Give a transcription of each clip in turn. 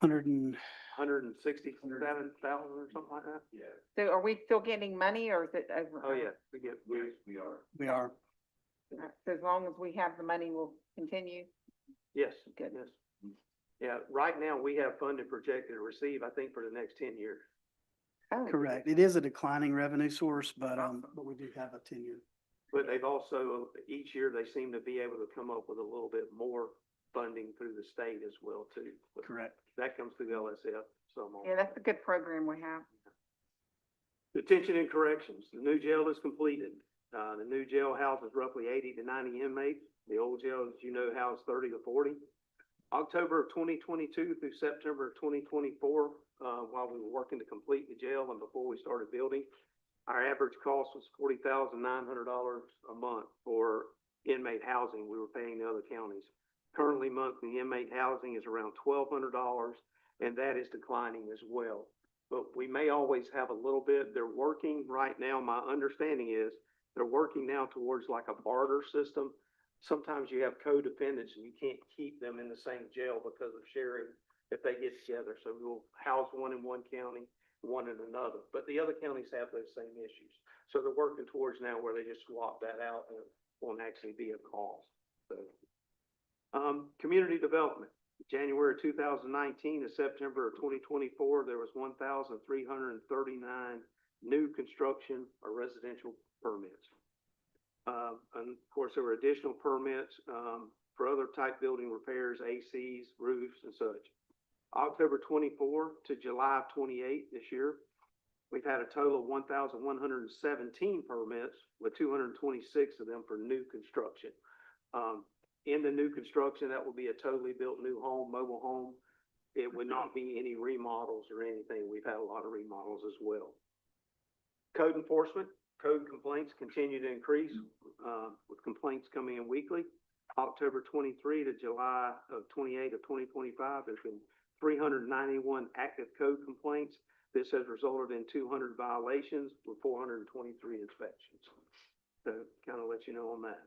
167,000 or something like that. Yeah. So are we still getting money or is it over? Oh, yeah, we get, Yes, we are. We are. So as long as we have the money, we'll continue. yes, Good. yes. Yeah, right now, we have funded projected to receive, I think, for the next 10 years. Oh, Correct. It is a declining revenue source, but we do have a 10-year. But they've also, each year, they seem to be able to come up with a little bit more funding through the state as well, too. But Correct. that comes through LSF, some of yeah, that's a good program we have. Detention and corrections, the new jail is completed. The new jail houses roughly 80 to 90 inmates. The old jail, as you know, housed 30 to 40. October of 2022 through September of 2024, while we were working to complete the jail and before we started building, our average cost was $40,900 a month for inmate housing we were paying the other counties. Currently, monthly inmate housing is around $1,200, and that is declining as well. But we may always have a little bit. They're working right now. My understanding is they're working now towards like a barter system. Sometimes you have co-defendants and you can't keep them in the same jail because of sharing if they get together. So we'll house one in one county, one in another. But the other counties have those same issues. So they're working towards now where they just swap that out and it won't actually be a cost. So, community development. January 2019 to September of 2024, there was 1,339 new construction or residential permits. And of course, there were additional permits, for other type building repairs, ACs, roofs and such. October 24 to July 28 this year, we've had a total of 1,117 permits with 226 of them for new construction. In the new construction, that will be a totally built new home, mobile home. It would not be any remodels or anything. We've had a lot of remodels as well. Code enforcement, code complaints continue to increase, with complaints coming in weekly. October 23 to July of 28 of 2025, there's been 391 active code complaints. This has resulted in 200 violations with 423 inspections. So kind of let you know on that.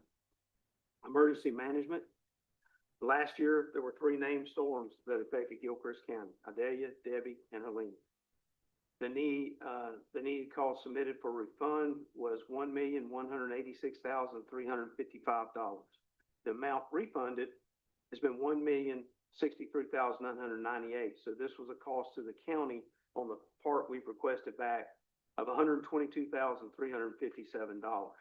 Emergency management. Last year, there were 3 named storms that affected Gilchrist County: Adelia, Debbie, and Helene. The needed cost submitted for refund was $1,186,355. The amount refunded has been $1,063,998. So this was a cost to the county on the part we've requested back of $122,357.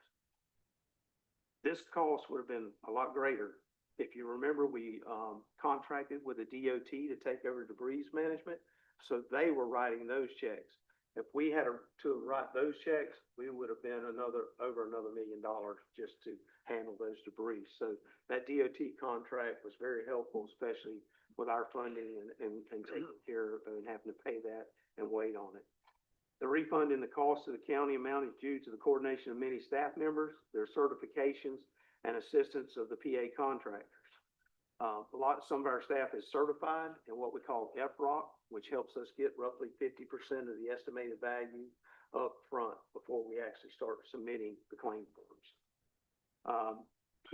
This cost would have been a lot greater. If you remember, we contracted with the DOT to take over debris management. So they were writing those checks. If we had to write those checks, we would have been over another $1 million just to handle those debris. So that DOT contract was very helpful, especially with our funding and taking care of and having to pay that and wait on it. The refund in the cost of the county amount is due to the coordination of many staff members, their certifications, and assistance of the PA contractors. Some of our staff is certified in what we call FROC, which helps us get roughly 50% of the estimated value up front before we actually start submitting the claim forms.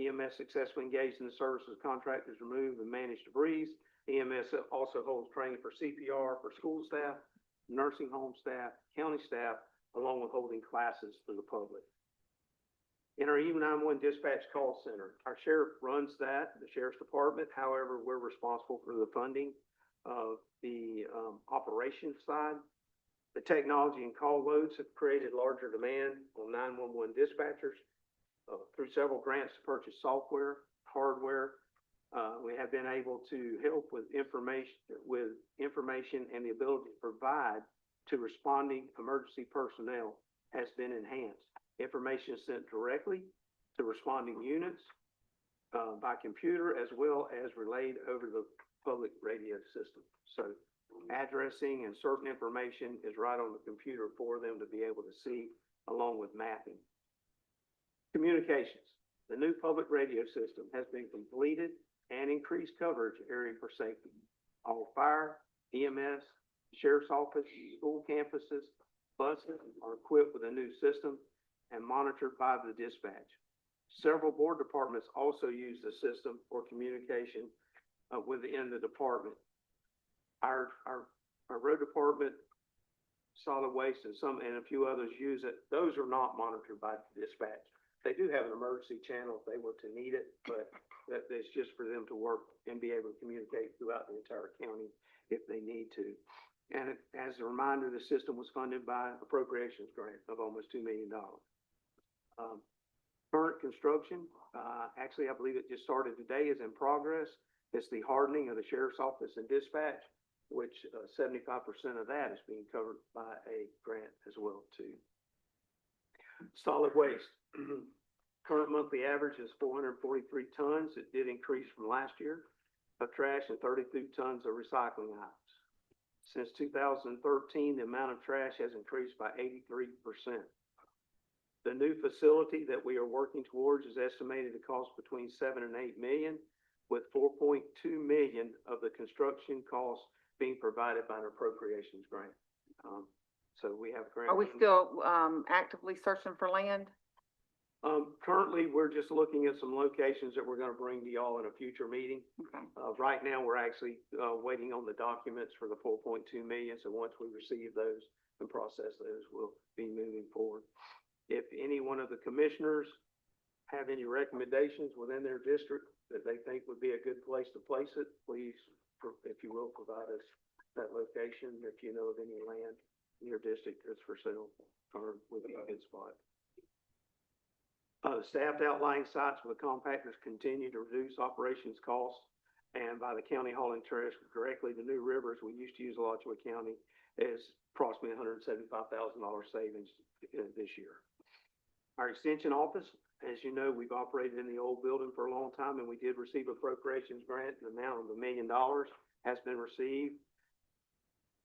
EMS successfully engaged in the services of contractors remove and manage debris. EMS also holds training for CPR for school staff, nursing home staff, county staff, along with holding classes for the public. In our E911 dispatch call center, our sheriff runs that, the sheriff's department. However, we're responsible for the funding of the operations side. The technology and call loads have created larger demand on 911 dispatchers through several grants to purchase software, hardware. We have been able to help with information and the ability to provide to responding emergency personnel has been enhanced. Information is sent directly to responding units by computer, as well as relayed over the public radio system. So addressing and certain information is right on the computer for them to be able to see, along with mapping. Communications. The new public radio system has been completed and increased coverage area for safety. All fire, EMS, sheriff's office, school campuses, buses are equipped with a new system and monitored by the dispatch. Several board departments also use the system for communication within the department. our road department, solid waste and a few others use it. Those are not monitored by dispatch. They do have an emergency channel if they were to need it, but that's just for them to work and be able to communicate throughout the entire county if they need to. And as a reminder, the system was funded by appropriations grant of almost $2 million. Current construction, actually, I believe it just started today, is in progress. It's the hardening of the sheriff's office and dispatch, which 75% of that is being covered by a grant as well too. Solid waste. Current monthly average is 443 tons. It did increase from last year of trash and 32 tons of recycling items. Since 2013, the amount of trash has increased by 83%. The new facility that we are working towards is estimated to cost between 7 and 8 million, with 4.2 million of the construction costs being provided by an appropriations grant. So we have grant. Are we still, actively searching for land? Currently, we're just looking at some locations that we're gonna bring to y'all in a future meeting. Okay. Right now, we're actually, waiting on the documents for the 4.2 million, so once we receive those and process those, we'll be moving forward. If any one of the commissioners have any recommendations within their district that they think would be a good place to place it, please, if you will, provide us that location. If you know of any land in your district that's for sale, or would be a good spot. Staffed outlying sites with compactors continue to reduce operations costs, and by the county hauling trash directly to New Rivers, we used to use Alachua County, is approximately $175,000 savings this year. Our extension office, as you know, we've operated in the old building for a long time, and we did receive appropriations grant. An amount of $1 million has been received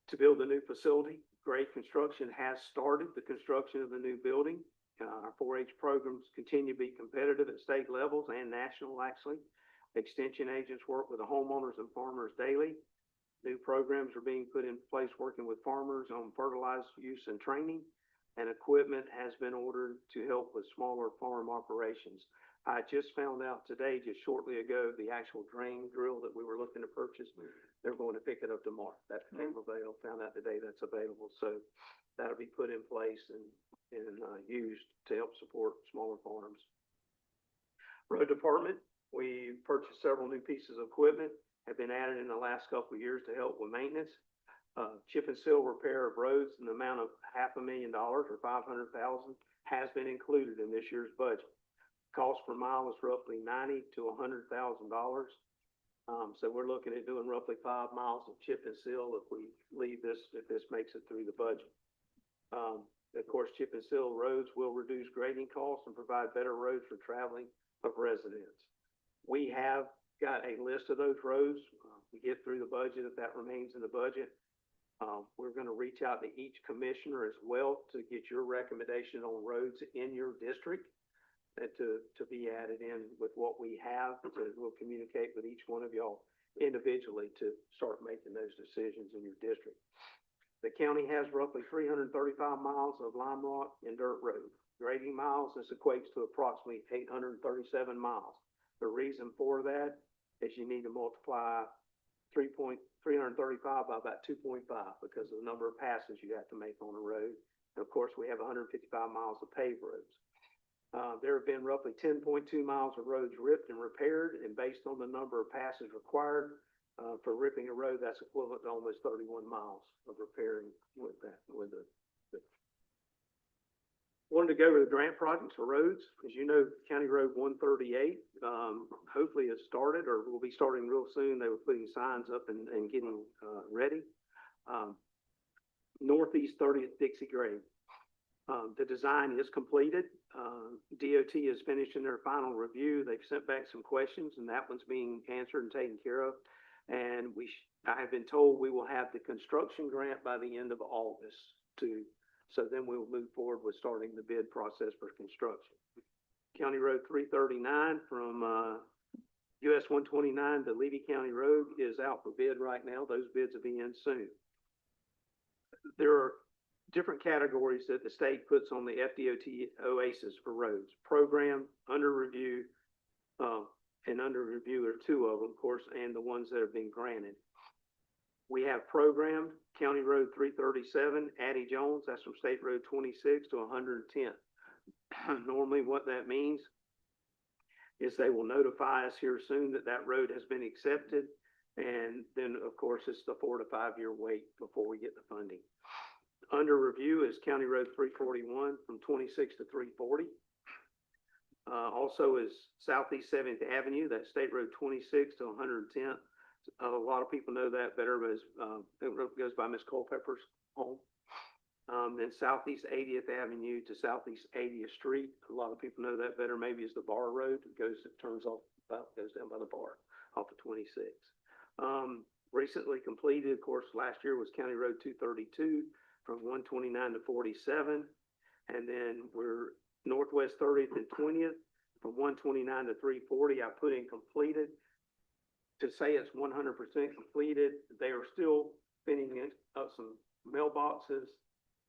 to build a new facility. Grade construction has started the construction of the new building. Our 4-H programs continue to be competitive at state levels and national, actually. Extension agents work with the homeowners and farmers daily. New programs are being put in place working with farmers on fertilizer use and training, and equipment has been ordered to help with smaller farm operations. I just found out today, just shortly ago, the actual drain drill that we were looking to purchase, they're going to pick it up tomorrow. That became available, found out today that's available. So that'll be put in place and used to help support smaller farms. Road department, we purchased several new pieces of equipment, have been added in the last couple of years to help with maintenance. Chip and seal repair of roads in the amount of $500,000 or $500,000 has been included in this year's budget. Cost per mile is roughly $90,000 to $100,000. So we're looking at doing roughly 5 miles of chip and seal if we leave this, if this makes it through the budget. Of course, chip and seal roads will reduce grading costs and provide better roads for traveling of residents. We have got a list of those roads. We get through the budget, if that remains in the budget. We're going to reach out to each commissioner as well to get your recommendation on roads in your district and to be added in with what we have. We'll communicate with each one of y'all individually to start making those decisions in your district. The county has roughly 335 miles of lime rock and dirt road. Grading miles, this equates to approximately 837 miles. The reason for that is you need to multiply 335 by about 2.5 because of the number of passes you have to make on a road. And of course, we have 155 miles of paved roads. There have been roughly 10.2 miles of roads ripped and repaired, and based on the number of passes required for ripping a road, that's equivalent to almost 31 miles of repairing with that. Wanted to go over the grant projects for roads. As you know, County Road 138, hopefully has started or will be starting real soon. They were putting signs up and getting ready. Northeast 30th Dixie grade. The design is completed. DOT is finishing their final review. They've sent back some questions, and that one's being answered and taken care of. And I have been told we will have the construction grant by the end of August too. So then we will move forward with starting the bid process for construction. County Road 339 from US 129 to Levy County Road is out for bid right now. Those bids will be in soon. There are different categories that the state puts on the FDOT OASIS for roads. Program, under review, and under review are 2 of them, of course, and the ones that have been granted. We have programmed County Road 337, Addie Jones, that's from State Road 26 to 110. Normally what that means is they will notify us here soon that that road has been accepted. And then, of course, it's the 4 to 5 year wait before we get the funding. Under review is County Road 341 from 26 to 340. Also is Southeast 7th Avenue, that's State Road 26 to 110th. A lot of people know that better, but it goes by Miss Culpepper's home. Then Southeast 80th Avenue to Southeast 80th Street. A lot of people know that better, maybe is the Bar Road. It turns off, goes down by the bar off of 26. Recently completed, of course, last year was County Road 232 from 129 to 47. And then we're Northwest 30th and 20th from 129 to 340. I put in completed. To say it's 100% completed, they are still finishing up some mailboxes,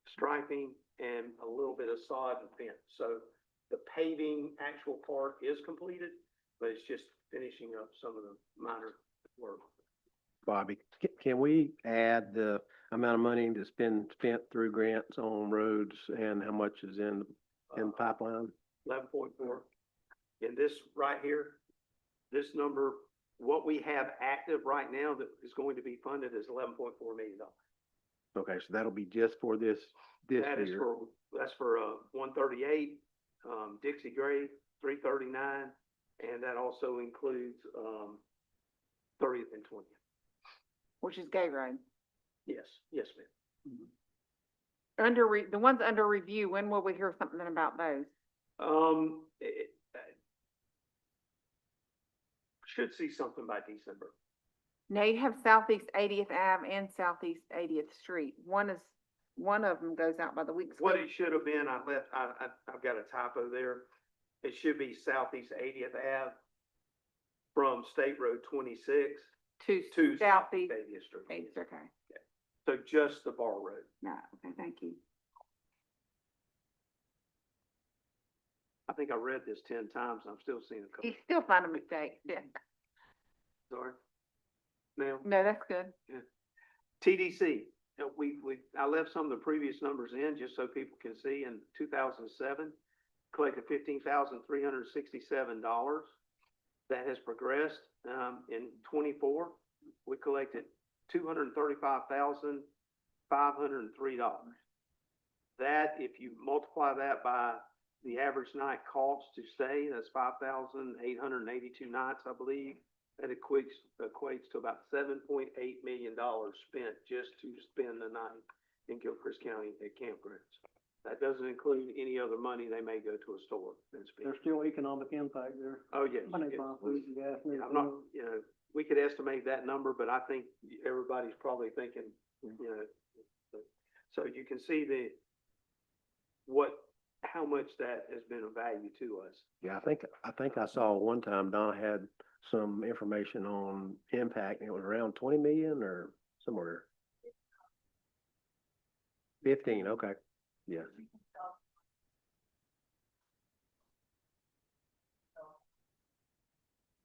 striping, and a little bit of sod and fence. So the paving actual part is completed, but it's just finishing up some of the minor work. Bobby, can we add the amount of money that's been spent through grants on roads and how much is in the pipeline? 11.4. And this right here, this number, what we have active right now that is going to be funded is $11.4 million. Okay, so that'll be just for this That is year. that's for 138, Dixie Gray, 339, and that also includes 30th and 20th. Which is Gay Road. Yes, yes, ma'am. The ones under review, when will we hear something about those? Should see something by December. Now you have Southeast 80th Ave and Southeast 80th Street. One of them goes out by the week's. What it should have been, I've got a typo there. It should be Southeast 80th Ave from State Road 26 To to Southeast 80th Street. 80th, okay. So just the Bar Road. No, okay, thank you. I think I read this 10 times and I'm still seeing a couple. You still find a mistake, yeah. Sorry. Now, No, that's good. TDC, I left some of the previous numbers in just so people can see. In 2007, collected $15,367. That has progressed. In 24, we collected $235,503. That, if you multiply that by the average night cost to stay, that's 5,882 nights, I believe. That equates to about $7.8 million spent just to spend the night in Gilchrist County at campgrounds. That doesn't include any other money they may go to a store and spend. There's still economic impact there. Oh, yes. Money yes. buy food and gas and I'm not, everything. we could estimate that number, but I think everybody's probably thinking, so you can see how much that has been of value to us. Yeah, I think I saw one time Donna had some information on impact and it was around 20 million or somewhere. 15, okay, yeah.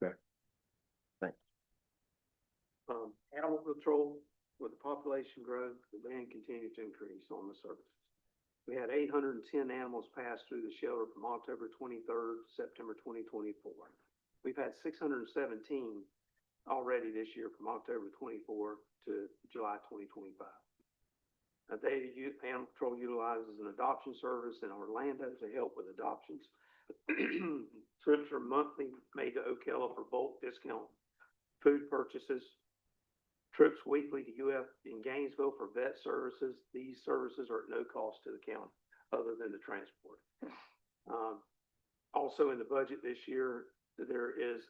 Okay, thanks. Animal control, with the population growth, demand continues to increase on the services. We had 810 animals pass through the shelter from October 23rd to September 2024. We've had 617 already this year from October 24 to July 2025. Animal control utilizes an adoption service in Orlando to help with adoptions. Trips are monthly made to Ocala for bulk discount food purchases. Trips weekly to UF in Gainesville for vet services. These services are at no cost to the county other than the transport. Also in the budget this year, there's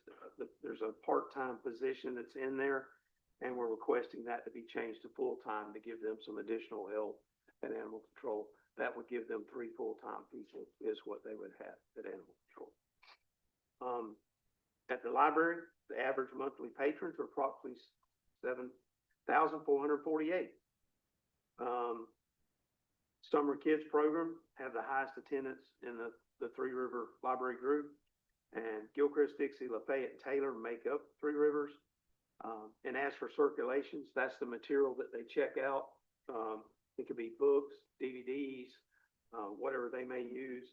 a part-time position that's in there, and we're requesting that to be changed to full-time to give them some additional help at animal control. That would give them 3 full-time people is what they would have at animal control. At the library, the average monthly patrons are approximately 7,448. Summer Kids Program have the highest attendance in the Three River Library Group, and Gilchrist, Dixie, Lafayette, and Taylor make up Three Rivers. And as for circulations, that's the material that they check out. It could be books, DVDs, whatever they may use.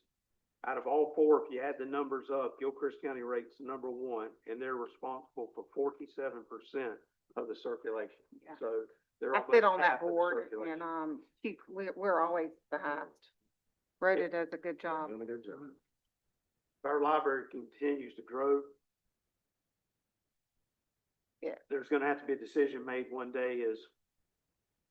Out of all four, if you add the numbers up, Gilchrist County rates number one, and they're responsible for 47% of the circulation. Yeah. So they're I almost sit on half that of the board circulation. and, we're always the highest. Rhoda does a good job. Doing a good job. If our library continues to grow, Yeah. there's gonna have to be a decision made one day is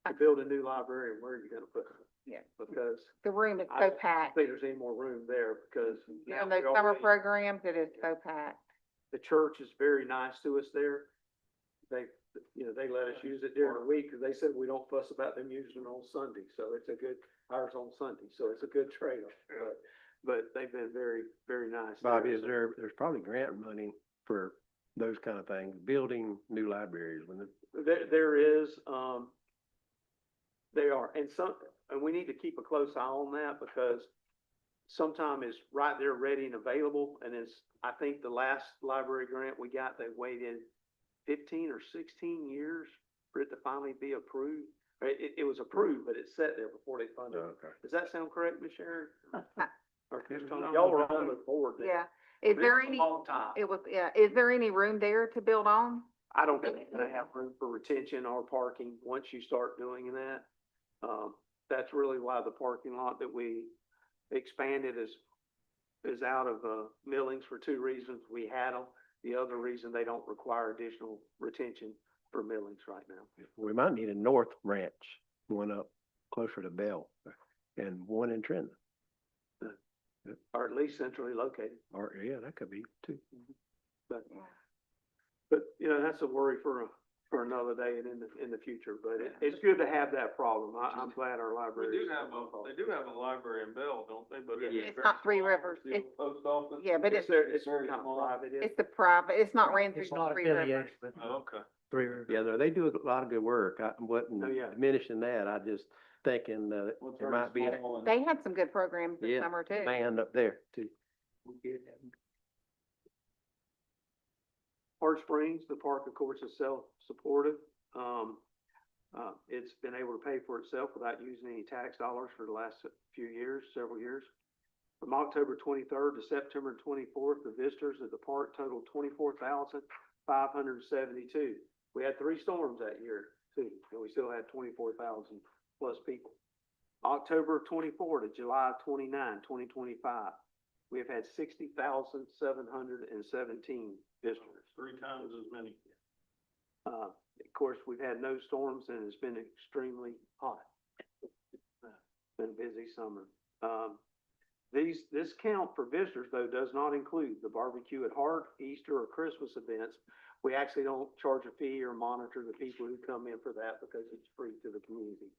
to build a new library and where are you gonna put it? Yeah. Because The room is I so don't packed. think there's any more room there because now And those we summer already- programs, it is so packed. the church is very nice to us there. They, they let us use it during the week because they said we don't fuss about them using it on Sunday. So it's a good, ours on Sunday, so it's a good trade-off. But they've been very, very nice. Bobby, there. is there's probably grant money for those kind of things, building new libraries when There is, they are, and we need to keep a close eye on that because sometime it's right there ready and available. And I think the last library grant we got, they waited 15 or 16 years for it to finally be approved. It was approved, but it sat there before they funded it. Okay. Does that sound correct, Ms. Sharon? Or It was Tony? on Y'all the were on ballot. the board then. Yeah. Is there It's been any, a long time. is there any room there to build on? I don't think you're gonna have room for retention or parking once you start doing that. That's really why the parking lot that we expanded is out of, Millings for two reasons. We had them. The other reason, they don't require additional retention for Millings right now. We might need a north branch, one up closer to Bell and one in Trenton. Or at least centrally located. Or, yeah, that could be too. But, Yeah. that's a worry for another day and in the future. But it's good to have that problem. I'm glad our library. They do have a library in Bell, don't they? But Yeah. It's not Three Rivers. The It's, post office? yeah, but It's it's kind of private. it's the private, it's not ran through It's not Three Rivers. affiliated with Oh, okay. Three Rivers. Yeah, no, they do a lot of good work. I wasn't Oh, yeah. diminishing that. I just thinking, Well, it's there very might be a small and- They had some good programs this Yeah, summer too. band up there too. Hard Springs, the park, of course, is self-supportive. It's been able to pay for itself without using any tax dollars for the last several years. From October 23rd to September 24th, the visitors at the park totaled 24,572. We had 3 storms that year too, and we still had 24,000 plus people. October 24 to July 29, 2025, we have had 60,717 visitors. 3 times as many. Of course, we've had no storms and it's been extremely hot. Been a busy summer. This count for visitors though does not include the barbecue at Heart, Easter or Christmas events. We actually don't charge a fee or monitor the people who come in for that because it's free to the community.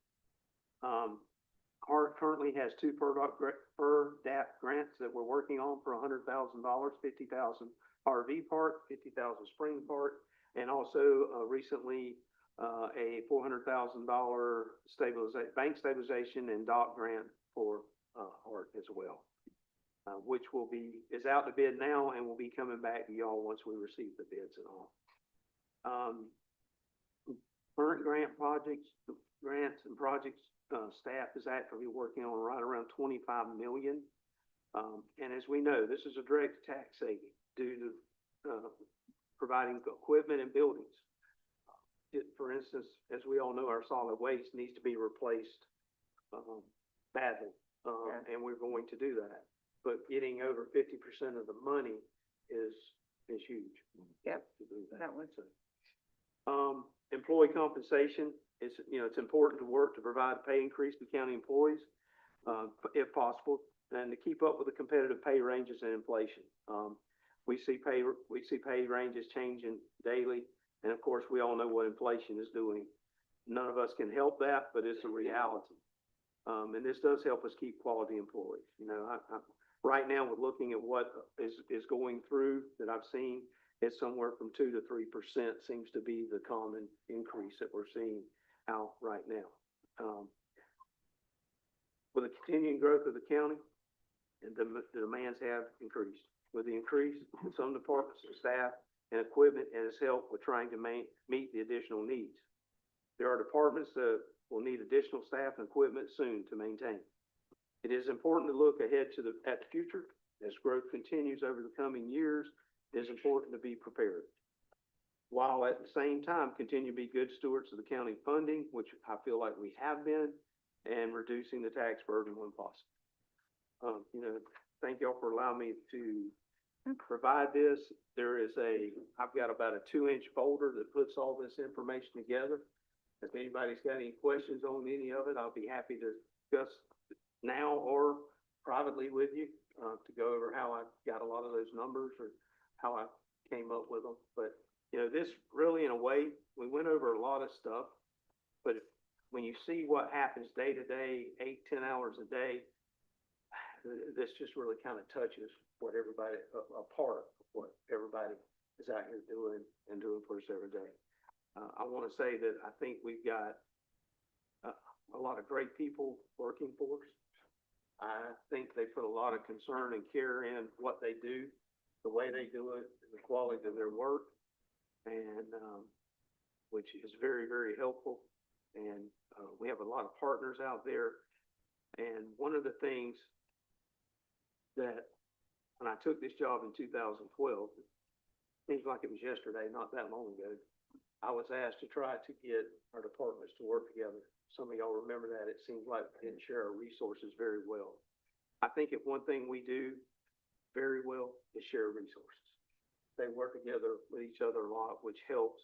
Heart currently has 2 PERDAP grants that we're working on for $100,000, 50,000 RV park, 50,000 spring park, and also recently a $400,000 bank stabilization and dock grant for Heart as well, which is out to bid now and will be coming back to y'all once we receive the bids and all. Current grants and projects, staff is actively working on right around 25 million. And as we know, this is a direct tax saving due to providing equipment and buildings. For instance, as we all know, our solid waste needs to be replaced badly, and we're going to do that. But getting over 50% of the money is huge. Yep, To do that. that was- Employee compensation is, it's important to work to provide a pay increase to county employees, if possible, and to keep up with the competitive pay ranges and inflation. We see pay ranges changing daily, and of course, we all know what inflation is doing. None of us can help that, but it's a reality. And this does help us keep quality employees. Right now, we're looking at what is going through that I've seen, it's somewhere from 2 to 3% seems to be the common increase that we're seeing out right now. With the continuing growth of the county, and the demands have increased. With the increase, some departments and staff and equipment and has helped with trying to meet the additional needs. There are departments that will need additional staff and equipment soon to maintain. It is important to look ahead at the future. As growth continues over the coming years, it is important to be prepared, while at the same time continue to be good stewards of the county funding, which I feel like we have been, and reducing the tax burden when possible. Thank y'all for allowing me to provide this. I've got about a 2-inch folder that puts all this information together. If anybody's got any questions on any of it, I'll be happy to discuss now or privately with you, to go over how I got a lot of those numbers or how I came up with them. But, this really, in a way, we went over a lot of stuff, but when you see what happens day to day, 8-10 hours a day, this just really kind of touches what everybody, a part of what everybody is out here doing and doing for us every day. I want to say that I think we've got a lot of great people working for us. I think they put a lot of concern and care in what they do, the way they do it, the quality of their work, and which is very, very helpful. And we have a lot of partners out there. And one of the things that when I took this job in 2012, it seems like it was yesterday, not that long ago, I was asked to try to get our departments to work together. Some of y'all remember that. It seems like we didn't share our resources very well. I think if one thing we do very well is share resources. They work together with each other a lot, which helps.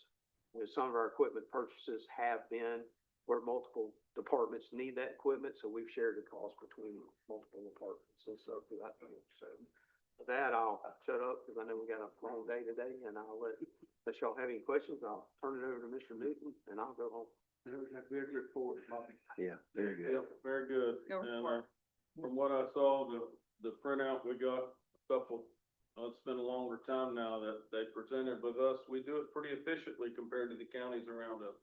Some of our equipment purchases have been where multiple departments need that equipment, so we've shared the cost between multiple departments and stuff for that thing. So with that, I'll shut up because I know we got a long day today, and I'll unless y'all have any questions, I'll turn it over to Mr. Newton and I'll go home. That was a good report, Bobby. Yeah, very good. Yep, very good. Go And, for it. from what I saw, the printout we got, a couple, it's been a longer time now that they presented with us. We do it pretty efficiently compared to the counties around us.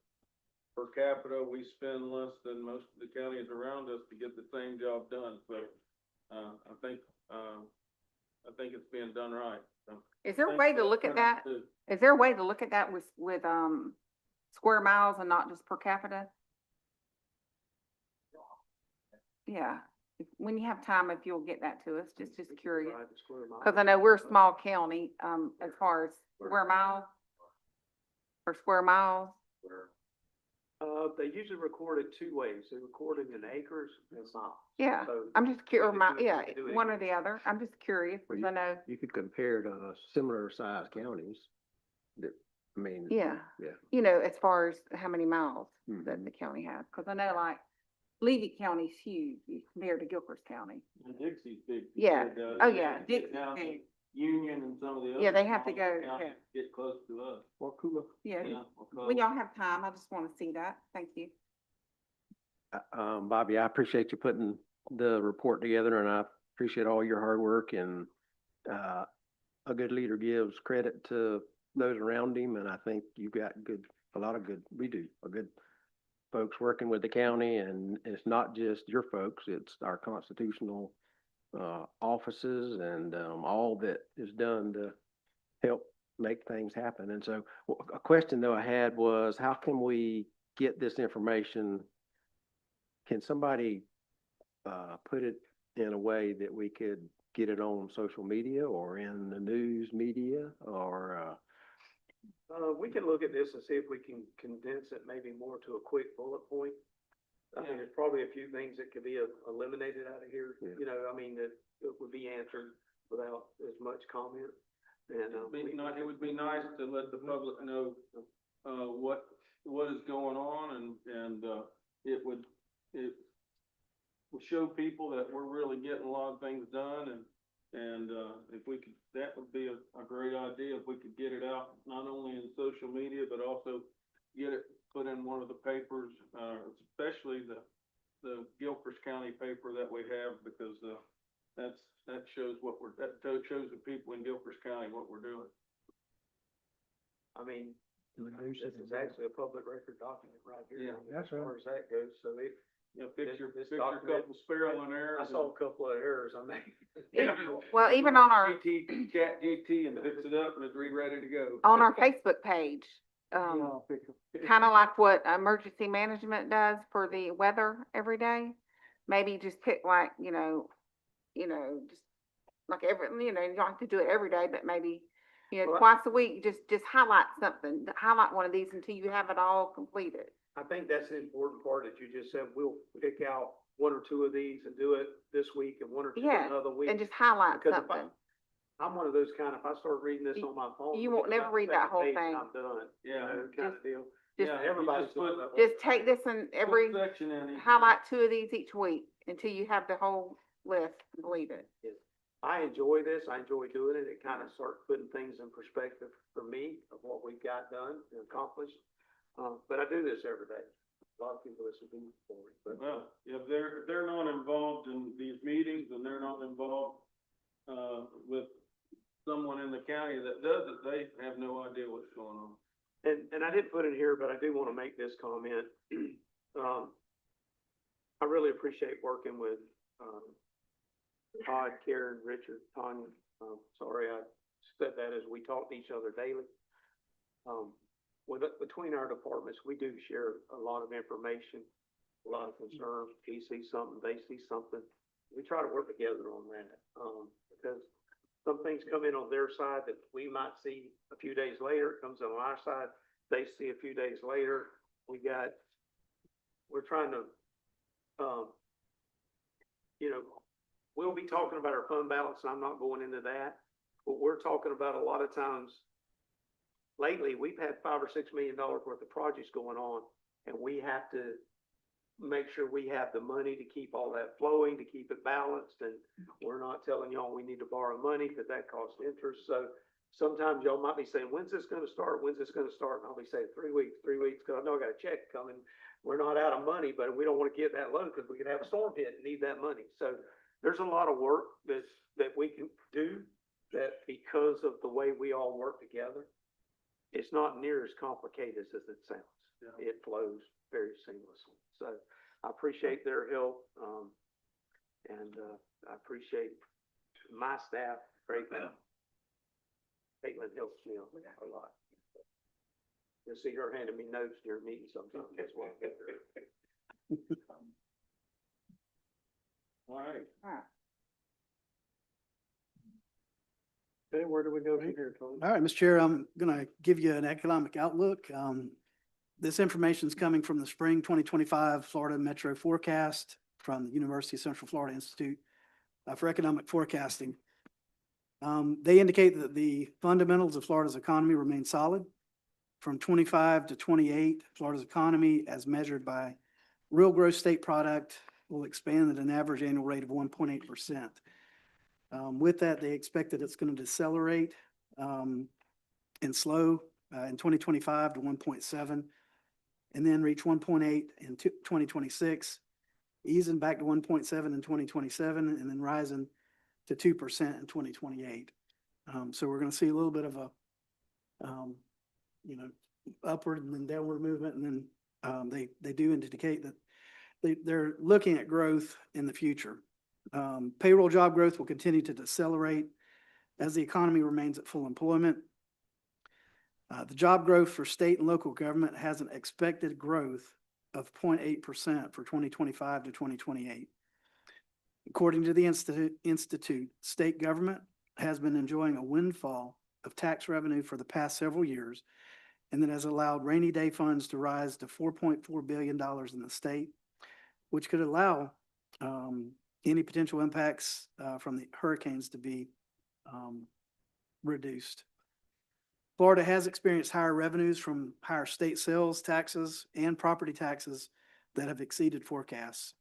Per capita, we spend less than most of the counties around us to get the same job done. So, I think it's being done right. So, Is there a thanks way for to the look at printout, that? too. Is there a way to look at that with square miles and not just per capita? Yeah, when you have time, if you'll get that to us, just curious. Right, the square mile. Cause I know we're a small county, as far as square miles or square miles. They usually record it 2 ways. They record it in acres and miles. Yeah, So I'm just curious, we could do it- yeah, we could do it one or either. the other. I'm just curious, Well, cause I know, You could compare to similar sized counties that, I mean. yeah, Yeah. as far as how many miles that Mhm. the county has. Cause I know like Leavitt County's huge compared to Gilchrist County. And Dixie's big. Yeah. Because, Oh, yeah. get Dixie's down to big. Union and some of the other. Yeah, they have to smaller go, counties Get close to us. Well, cool. Yeah, Yeah, when y'all have time, I just wanna see that. Thank you. Bobby, I appreciate you putting the report together and I appreciate all your hard work and, a good leader gives credit to those around him. And I think you've got we do a good folks working with the county, and it's not just your folks, it's our constitutional, offices and, all that is done to help make things happen. And so a question though I had was, how can we get this information? Can somebody put it in a way that we could get it on social media or in the news media or, We can look at this and see if we can condense it maybe more to a quick bullet point. I mean, there's probably a few things that could be eliminated out of here, Yeah. that would be answered without as much comment. And, It would be nice to let the public know, what is going on and it would show people that we're really getting a lot of things done and if we could, that would be a great idea if we could get it out, not only in social media, but also get it put in one of the papers, especially the Gilchrist County paper that we have, because, that shows shows the people in Gilchrist County what we're doing. I mean, this is actually a public record document right here. Yeah, that's As far as that goes, so You know, fix your, This fix your document- couple spiraling errors. I saw a couple of errors I made. Well, even on our, Chat GT and fix it up and it's ready to go. on our Facebook page, kind of like what emergency management does for the weather every day. Maybe just pick like, just like you don't have to do it every day, but maybe, Well, twice a week, just highlight something, highlight one of these until you have it all completed. I think that's the important part that you just said, we'll pick out one or two of these and do it this week and one or two Yeah, another week. And just highlight Because if something. I'm one of those kind, if I start reading this on my phone. You won't never read that whole thing. I'm done, Yeah. kind of deal. Just- Yeah, Everybody's you doing put- that. Just take this and every, Section in it. highlight 2 of these each week until you have the whole list completed. I enjoy this. I enjoy doing it. It kind of starts putting things in perspective for me of what we've got done and accomplished. But I do this every day. A lot of people, this would be boring, but. Well, if they're not involved in these meetings and they're not involved, with someone in the county that does it, they have no idea what's going on. And I didn't put it here, but I do want to make this comment. I really appreciate working with, Todd, Karen, Richard, Tanya. Sorry, I said that as we talk to each other daily. Between our departments, we do share a lot of information, a lot of concerns. He sees something, they see something. We try to work together on that, because some things come in on their side that we might see a few days later. It comes on our side, they see a few days later. We're trying to, we'll be talking about our fund balance, and I'm not going into that. But we're talking about a lot of times, lately, we've had $5 or $6 million worth of projects going on, and we have to make sure we have the money to keep all that flowing, to keep it balanced, and we're not telling y'all we need to borrow money, because that costs interest. So sometimes y'all might be saying, when's this gonna start? When's this gonna start? And I'll be saying 3 weeks, because I know I got a check coming. We're not out of money, but we don't want to get that low, because we could have a storm hit and need that money. So there's a lot of work that we can do, that because of the way we all work together, it's not near as complicated as it sounds. Yeah. It flows very seamlessly. So I appreciate their help, and I appreciate my staff greatly. Caitlin helps me a lot. You'll see her handing me notes during meetings sometimes as well. All right. Okay, where do we go from here, Tony? All right, Mr. Chair, I'm going to give you an economic outlook. This information is coming from the spring 2025 Florida Metro Forecast from the University of Central Florida Institute for Economic Forecasting. They indicate that the fundamentals of Florida's economy remain solid. From 25 to 28, Florida's economy, as measured by real gross state product, will expand at an average annual rate of 1.8%. With that, they expect that it's going to decelerate and slow in 2025 to 1.7, and then reach 1.8 in 2026, easing back to 1.7 in 2027, and then rising to 2% in 2028. So we're going to see a little bit of a, upward and then downward movement, and then they do indicate that they're looking at growth in the future. Payroll job growth will continue to decelerate as the economy remains at full employment. The job growth for state and local government has an expected growth of 0.8% for 2025 to 2028. According to the Institute, state government has been enjoying a windfall of tax revenue for the past several years, and that has allowed rainy day funds to rise to $4.4 billion in the state, which could allow any potential impacts from the hurricanes to be reduced. Florida has experienced higher revenues from higher state sales taxes and property taxes that have exceeded forecasts.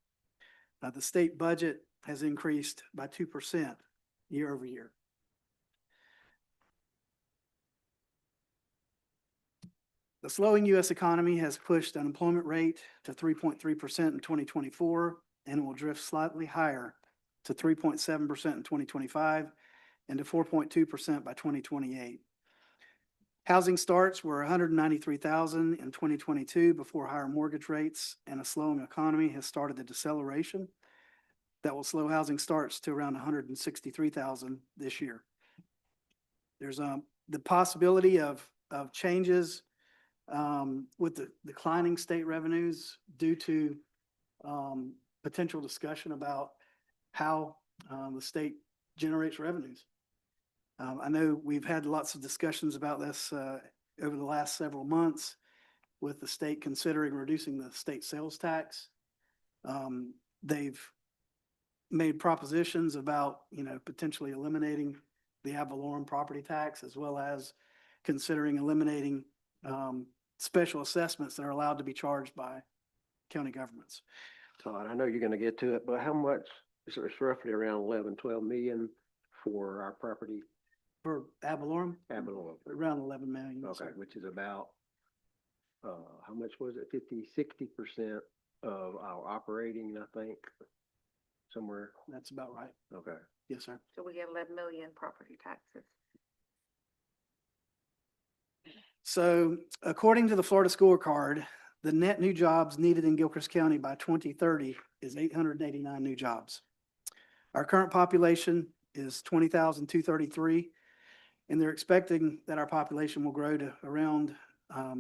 The state budget has increased by 2% year over year. The slowing U.S. economy has pushed the unemployment rate to 3.3% in 2024, and it will drift slightly higher to 3.7% in 2025 and to 4.2% by 2028. Housing starts were 193,000 in 2022 before higher mortgage rates and a slowing economy has started the deceleration. That will slow housing starts to around 163,000 this year. There's the possibility of changes with the declining state revenues due to potential discussion about how the state generates revenues. I know we've had lots of discussions about this over the last several months with the state considering reducing the state sales tax. They've made propositions about, potentially eliminating the ad valorem property tax, as well as considering eliminating special assessments that are allowed to be charged by county governments. Todd, I know you're gonna get to it, but how much, it's roughly around 11, 12 million for our property For ad valorem, ad valorem. around 11 million. yes, Okay, sir. which is about, how much was it? 60% of our operating, I think, somewhere. That's about right. Okay. Yes, sir. So we get 11 million property taxes. So according to the Florida scorecard, the net new jobs needed in Gilchrist County by 2030 is 889 new jobs. Our current population is 20,233, and they're expecting that our population will grow to around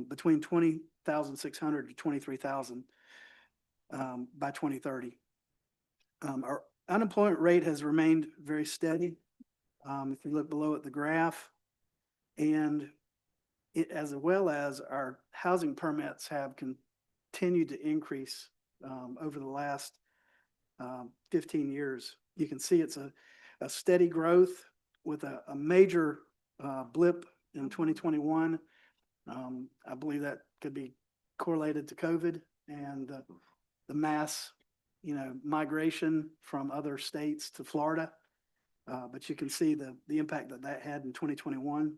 between 20,600 to 23,000 by 2030. Our unemployment rate has remained very steady. If you look below at the graph, and it, as well as our housing permits have continued to increase over the last 15 years. You can see it's a steady growth with a major blip in 2021. I believe that could be correlated to COVID and the mass, migration from other states to Florida. But you can see the impact that had in 2021.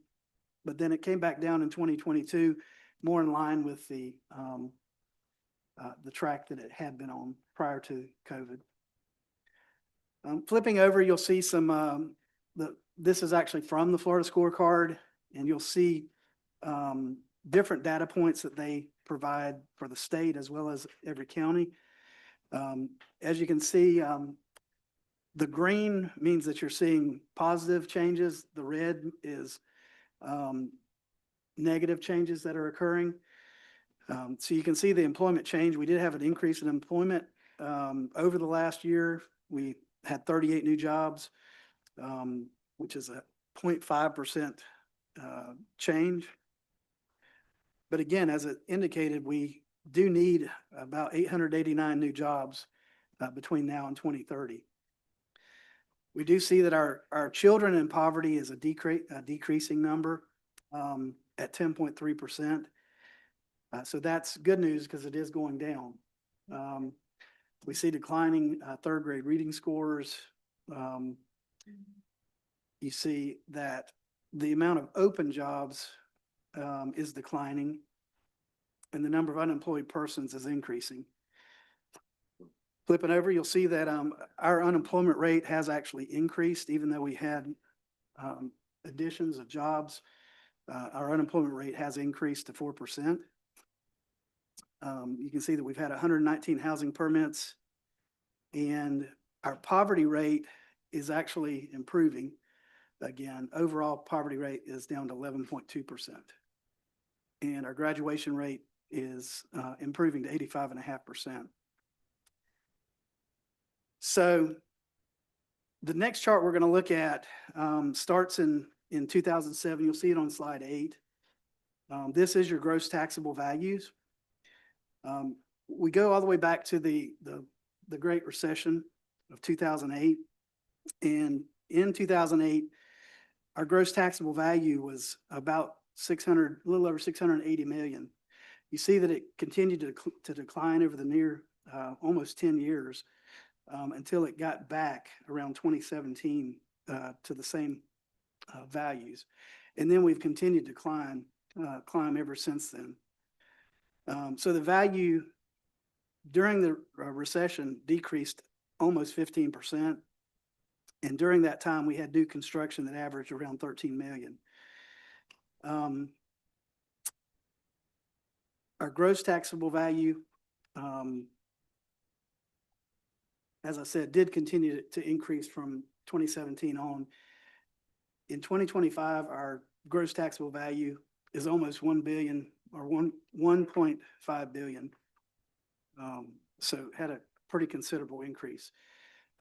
But then it came back down in 2022, more in line with the track that it had been on prior to COVID. Flipping over, you'll see some, this is actually from the Florida scorecard, and you'll see different data points that they provide for the state as well as every county. As you can see, the green means that you're seeing positive changes. The red is negative changes that are occurring. So you can see the employment change. We did have an increase in employment over the last year. We had 38 new jobs, which is a 0.5% change. But again, as it indicated, we do need about 889 new jobs between now and 2030. We do see that our children in poverty is a decreasing number at 10.3%. So that's good news because it is going down. We see declining third grade reading scores. You see that the amount of open jobs is declining, and the number of unemployed persons is increasing. Flipping over, you'll see that our unemployment rate has actually increased, even though we had additions of jobs. Our unemployment rate has increased to 4%. You can see that we've had 119 housing permits, and our poverty rate is actually improving. Again, overall poverty rate is down to 11.2%. And our graduation rate is improving to 85.5%. So the next chart we're going to look at starts in 2007. You'll see it on slide 8. This is your gross taxable values. We go all the way back to the Great Recession of 2008. And in 2008, our gross taxable value was about a little over 680 million. You see that it continued to decline over the almost 10 years until it got back around 2017 to the same values. And then we've continued to climb ever since then. So the value during the recession decreased almost 15%. And during that time, we had new construction that averaged around 13 million. Our gross taxable value, as I said, did continue to increase from 2017 on. In 2025, our gross taxable value is almost 1 billion or 1.5 billion. So had a pretty considerable increase.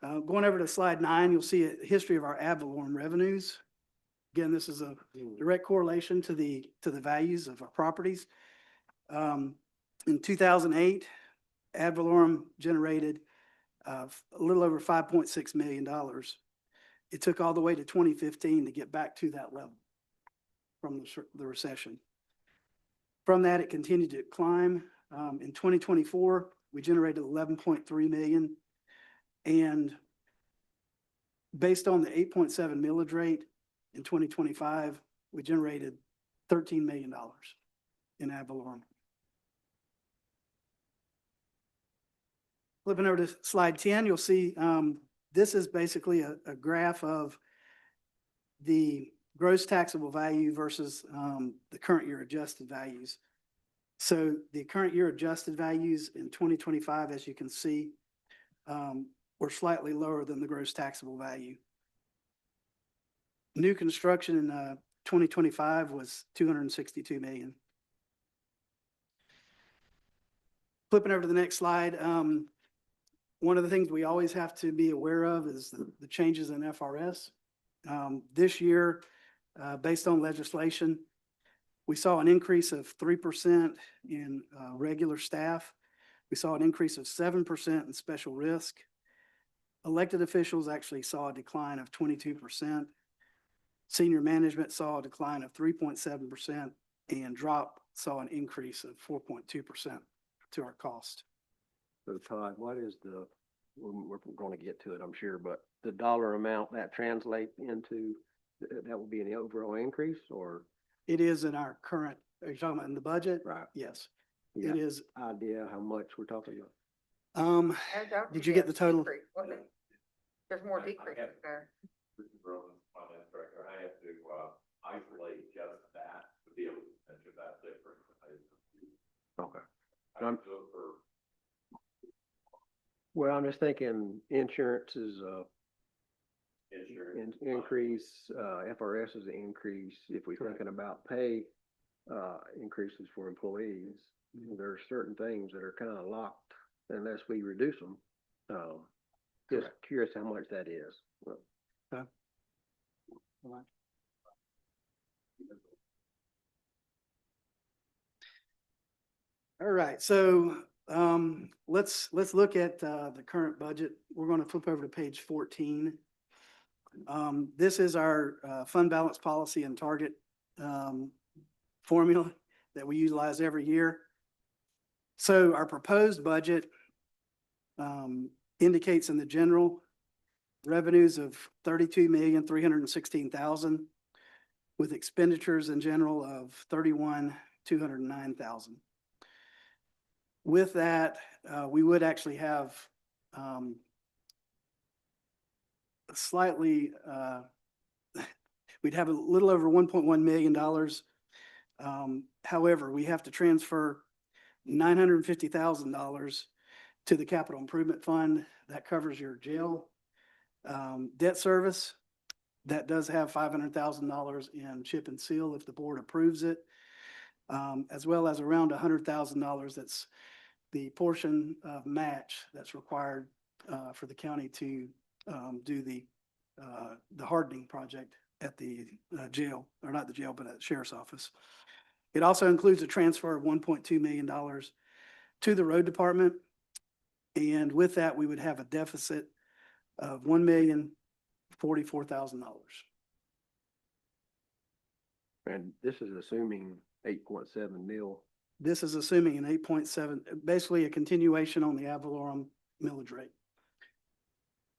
Going over to slide 9, you'll see a history of our ad valorem revenues. Again, this is a direct correlation to the values of our properties. In 2008, ad valorem generated a little over $5.6 million. It took all the way to 2015 to get back to that level from the recession. From that, it continued to climb. In 2024, we generated 11.3 million. And based on the 8.7 millage rate in 2025, we generated $13 million in ad valorem. Flipping over to slide 10, you'll see this is basically a graph of the gross taxable value versus the current year adjusted values. So the current year adjusted values in 2025, as you can see, were slightly lower than the gross taxable value. New construction in 2025 was 262 million. Flipping over to the next slide, one of the things we always have to be aware of is the changes in FRS. This year, based on legislation, we saw an increase of 3% in regular staff. We saw an increase of 7% in special risk. Elected officials actually saw a decline of 22%. Senior management saw a decline of 3.7%, and drop saw an increase of 4.2% to our cost. So Todd, what is we're going to get to it, I'm sure, but the dollar amount that translates into, that will be an overall increase, or? It is in our current, are you talking about in the budget? Right. Yes, Yeah. it is. Idea how much we're talking about? Did you get the total? There's more decreases there. This is Roman, finance director. I have to isolate just that to be able to mention that difference. Okay. I can do it for Well, I'm just thinking insurance is insurance. increase, FRS is an increase. If we're thinking about pay increases for employees, there are certain things that are kind of locked unless we reduce them. Just curious how much that is. All right, so let's look at the current budget. We're going to flip over to page 14. This is our fund balance policy and target formula that we utilize every year. So our proposed budget indicates in the general revenues of 32,316,000, with expenditures in general of 31,209,000. With that, we would actually have slightly, we'd have a little over $1.1 million. However, we have to transfer $950,000 to the capital improvement fund. That covers your jail debt service. That does have $500,000 in chip and seal if the board approves it, as well as around $100,000 that's the portion of match that's required for the county to do the hardening project at the jail, or not the jail, but at the sheriff's office. It also includes a transfer of $1.2 million to the road department. And with that, we would have a deficit of $1,044,000. And this is assuming 8.7 mil. This is assuming an 8.7, basically a continuation on the ad valorem millage rate.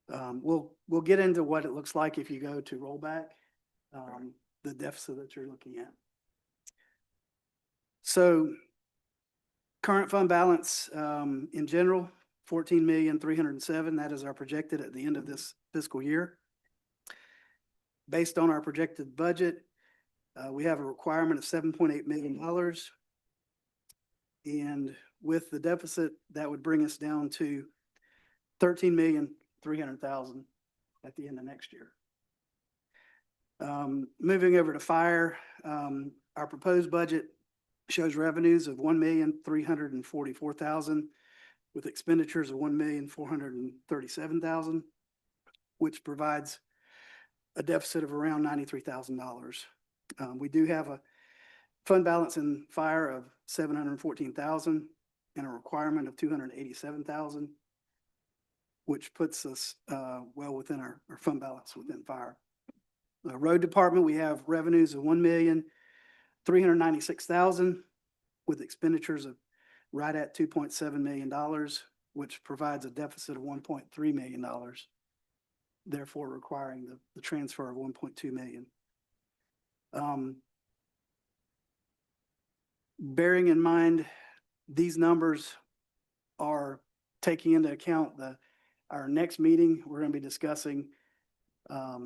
We'll get into what it looks like if you go to rollback, the deficit that you're looking at. So current fund balance in general, 14,307,000. That is our projected at the end of this fiscal year. Based on our projected budget, we have a requirement of $7.8 million. And with the deficit, that would bring us down to 13,300,000 at the end of next year. Moving over to fire, our proposed budget shows revenues of 1,344,000 with expenditures of 1,437,000, which provides a deficit of around $93,000. We do have a fund balance in fire of 714,000 and a requirement of 287,000, which puts us well within our fund balance within fire. The road department, we have revenues of 1,396,000 with expenditures of right at $2.7 million, which provides a deficit of $1.3 million, therefore requiring the transfer of $1.2 million. Bearing in mind, these numbers are taking into account our next meeting, we're going to be discussing a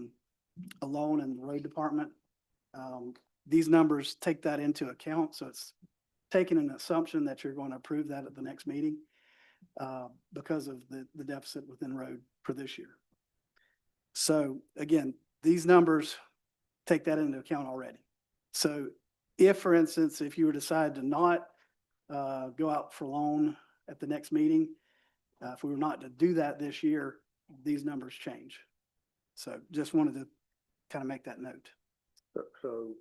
loan in the road department. These numbers take that into account, so it's taking an assumption that you're going to approve that at the next meeting because of the deficit within road for this year. So again, these numbers take that into account already. So if, for instance, if you were to decide to not go out for loan at the next meeting, if we were not to do that this year, these numbers change. So just wanted to kind of make that note. So,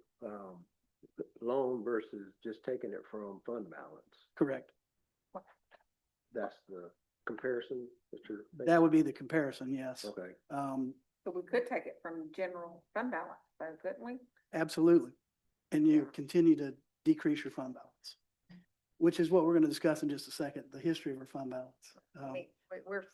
loan versus just taking it from fund balance. Correct. That's the comparison that you're. That would be the comparison, yes. Okay. So we could take it from general fund balance, though, couldn't we? Absolutely. And you continue to decrease your fund balance, which is what we're going to discuss in just a second, the history of our fund balance. We're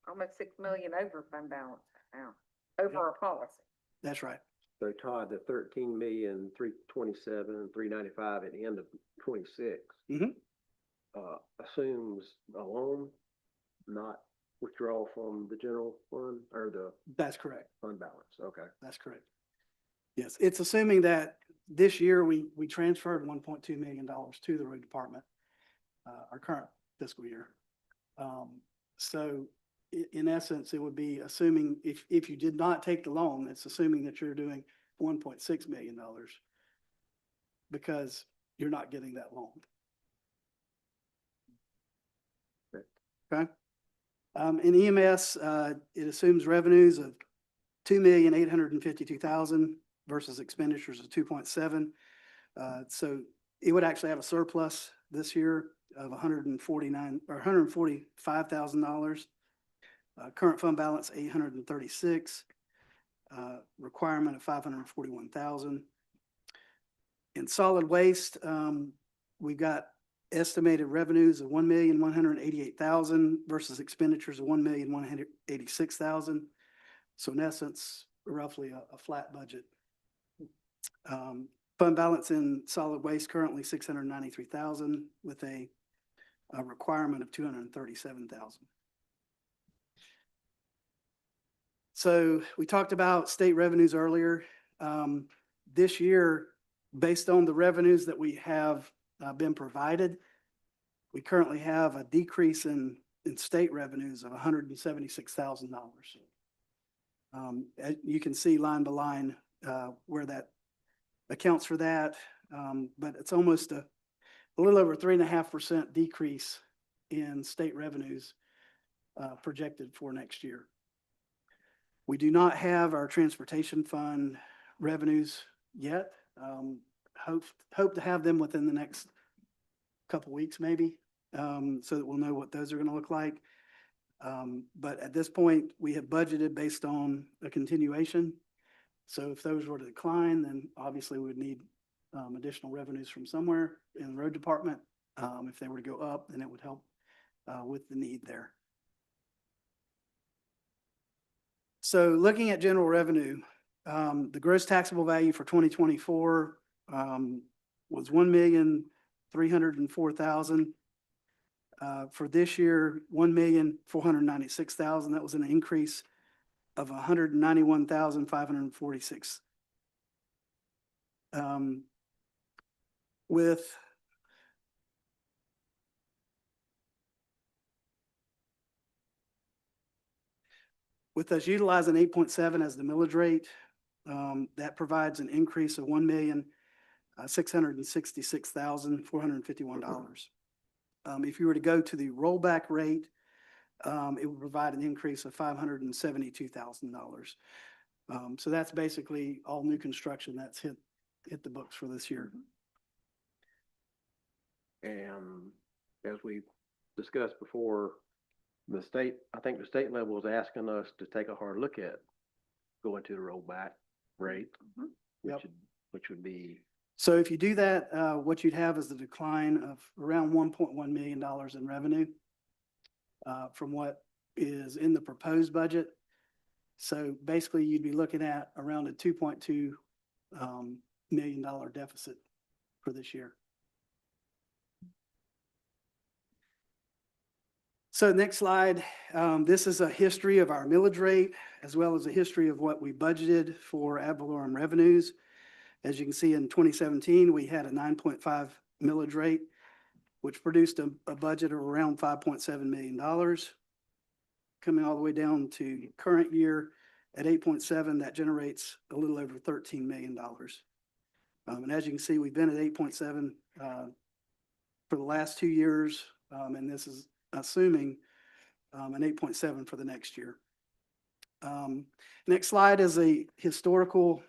almost 6 million over fund balance now, over our policy. That's right. So Todd, the 13,327,395 at the end of 26. Mhm. Assumes a loan, not withdrawal from the general fund or the That's correct. fund balance. Okay. That's correct. Yes, it's assuming that this year we transferred $1.2 million to the road department, our current fiscal year. So in essence, it would be assuming if you did not take the loan, it's assuming that you're doing $1.6 million because you're not getting that loan. Okay. In EMS, it assumes revenues of 2,852,000 versus expenditures of 2.7. So it would actually have a surplus this year of $145,000. Current fund balance 836. Requirement of 541,000. In solid waste, we've got estimated revenues of 1,188,000 versus expenditures of 1,186,000. So in essence, roughly a flat budget. Fund balance in solid waste currently 693,000 with a requirement of 237,000. So we talked about state revenues earlier. This year, based on the revenues that we have been provided, we currently have a decrease in state revenues of $176,000. You can see line by line where that accounts for that, but it's almost a little over 3.5% decrease in state revenues projected for next year. We do not have our transportation fund revenues yet. Hope to have them within the next couple weeks maybe, so that we'll know what those are going to look like. But at this point, we have budgeted based on a continuation. So if those were to decline, then obviously we would need additional revenues from somewhere in the road department. If they were to go up, then it would help with the need there. So looking at general revenue, the gross taxable value for 2024 was $1,304,000. For this year, $1,496,000. That was an increase of $191,546. With With us utilizing 8.7 as the millage rate, that provides an increase of $1,666,451. If you were to go to the rollback rate, it would provide an increase of $572,000. So that's basically all new construction that's hit the books for this year. And as we discussed before, I think the state level is asking us to take a hard look at going to the rollback rate, Yep. which would be, So if you do that, what you'd have is a decline of around $1.1 million in revenue from what is in the proposed budget. So basically, you'd be looking at around a $2.2 million deficit for this year. So next slide, this is a history of our millage rate, as well as a history of what we budgeted for ad valorem revenues. As you can see, in 2017, we had a 9.5 millage rate, which produced a budget of around $5.7 million. Coming all the way down to current year at 8.7, that generates a little over $13 million. And as you can see, we've been at 8.7 for the last 2 years, and this is assuming an 8.7 for the next year. Next slide is a historical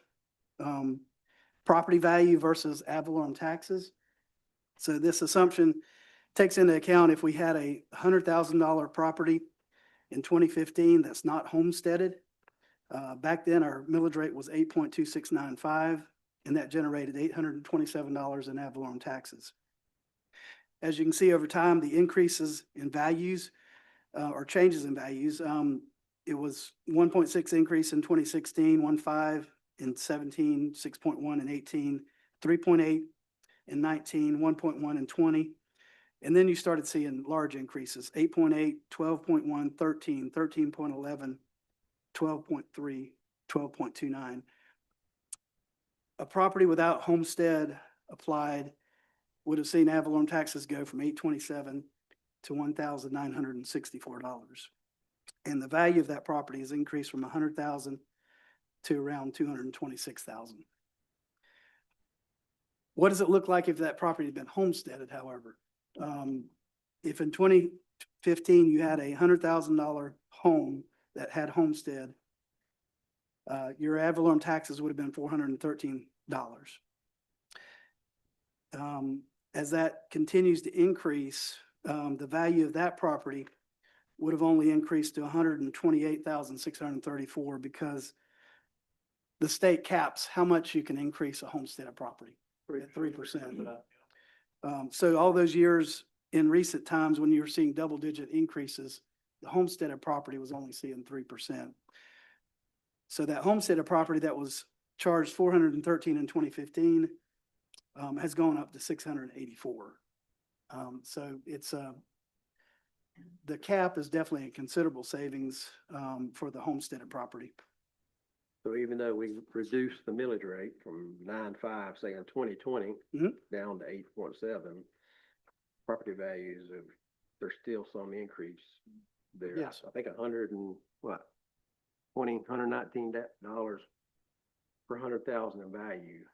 property value versus ad valorem taxes. So this assumption takes into account if we had a $100,000 property in 2015 that's not homesteaded. Back then, our millage rate was 8.2695, and that generated $827 in ad valorem taxes. As you can see over time, the increases in values or changes in values, it was 1.6 increase in 2016, 1.5 in 17, 6.1 in 18, 3.8 in 19, 1.1 in 20. And then you started seeing large increases, 8.8, 12.1, 13, 13.11, 12.3, 12.29. A property without homestead applied would have seen ad valorem taxes go from $827 to $1,964. And the value of that property has increased from $100,000 to around $226,000. What does it look like if that property had been homesteaded, however? If in 2015 you had a $100,000 home that had homestead, your ad valorem taxes would have been $413. As that continues to increase, the value of that property would have only increased to $128,634 because the state caps how much you can increase a homesteaded property at 3%. So all those years in recent times when you were seeing double-digit increases, the homesteaded property was only seeing 3%. So that homesteaded property that was charged $413 in 2015 has gone up to $684. So it's the cap is definitely a considerable savings for the homesteaded property. so even though we reduced the millage rate from 9.5, say in 2020, down to 8.7, property values there's still some increase there. Yes. I think $119 per 100,000 in value.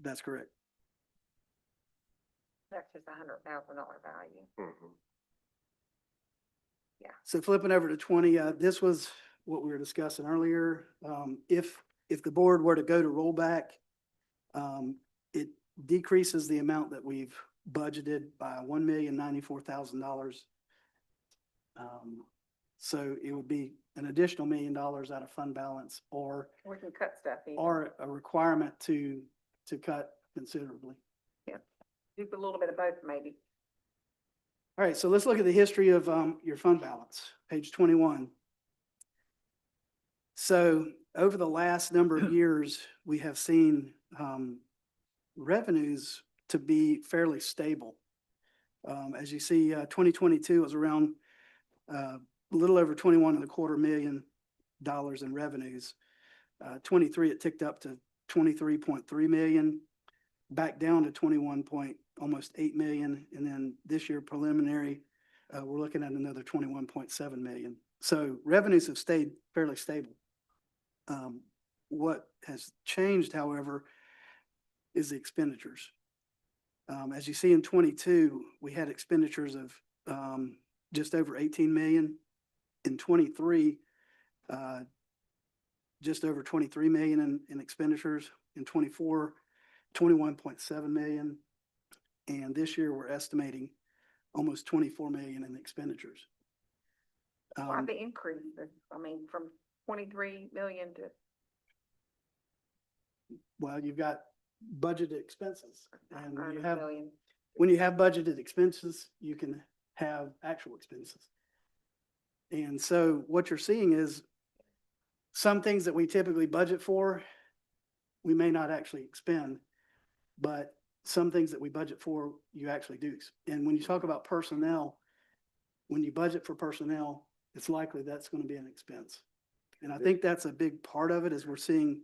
That's correct. That's just $100,000 value. So flipping over to 20, this was what we were discussing earlier. If the board were to go to rollback, it decreases the amount that we've budgeted by $1,094,000. So it would be an additional $1 million out of fund balance, or We can cut stuff even. a requirement to cut considerably. Do a little bit of both, maybe. All right, so let's look at the history of your fund balance, page 21. So over the last number of years, we have seen revenues to be fairly stable. As you see, 2022 was around a little over $21.25 million in revenues. 23, it ticked up to 23.3 million, back down to almost 8 million. And then this year preliminary, we're looking at another 21.7 million. So revenues have stayed fairly stable. What has changed, however, is the expenditures. As you see in 22, we had expenditures of just over 18 million. In 23, just over 23 million in expenditures. In 24, 21.7 million. And this year, we're estimating almost 24 million in expenditures. Why the increase? I mean, from 23 million to, Well, you've got budgeted expenses. And when you 100 have, million. when you have budgeted expenses, you can have actual expenses. And so what you're seeing is some things that we typically budget for, we may not actually expend, but some things that we budget for, you actually do. And when you talk about personnel, when you budget for personnel, it's likely that's going to be an expense. And I think that's a big part of it is we're seeing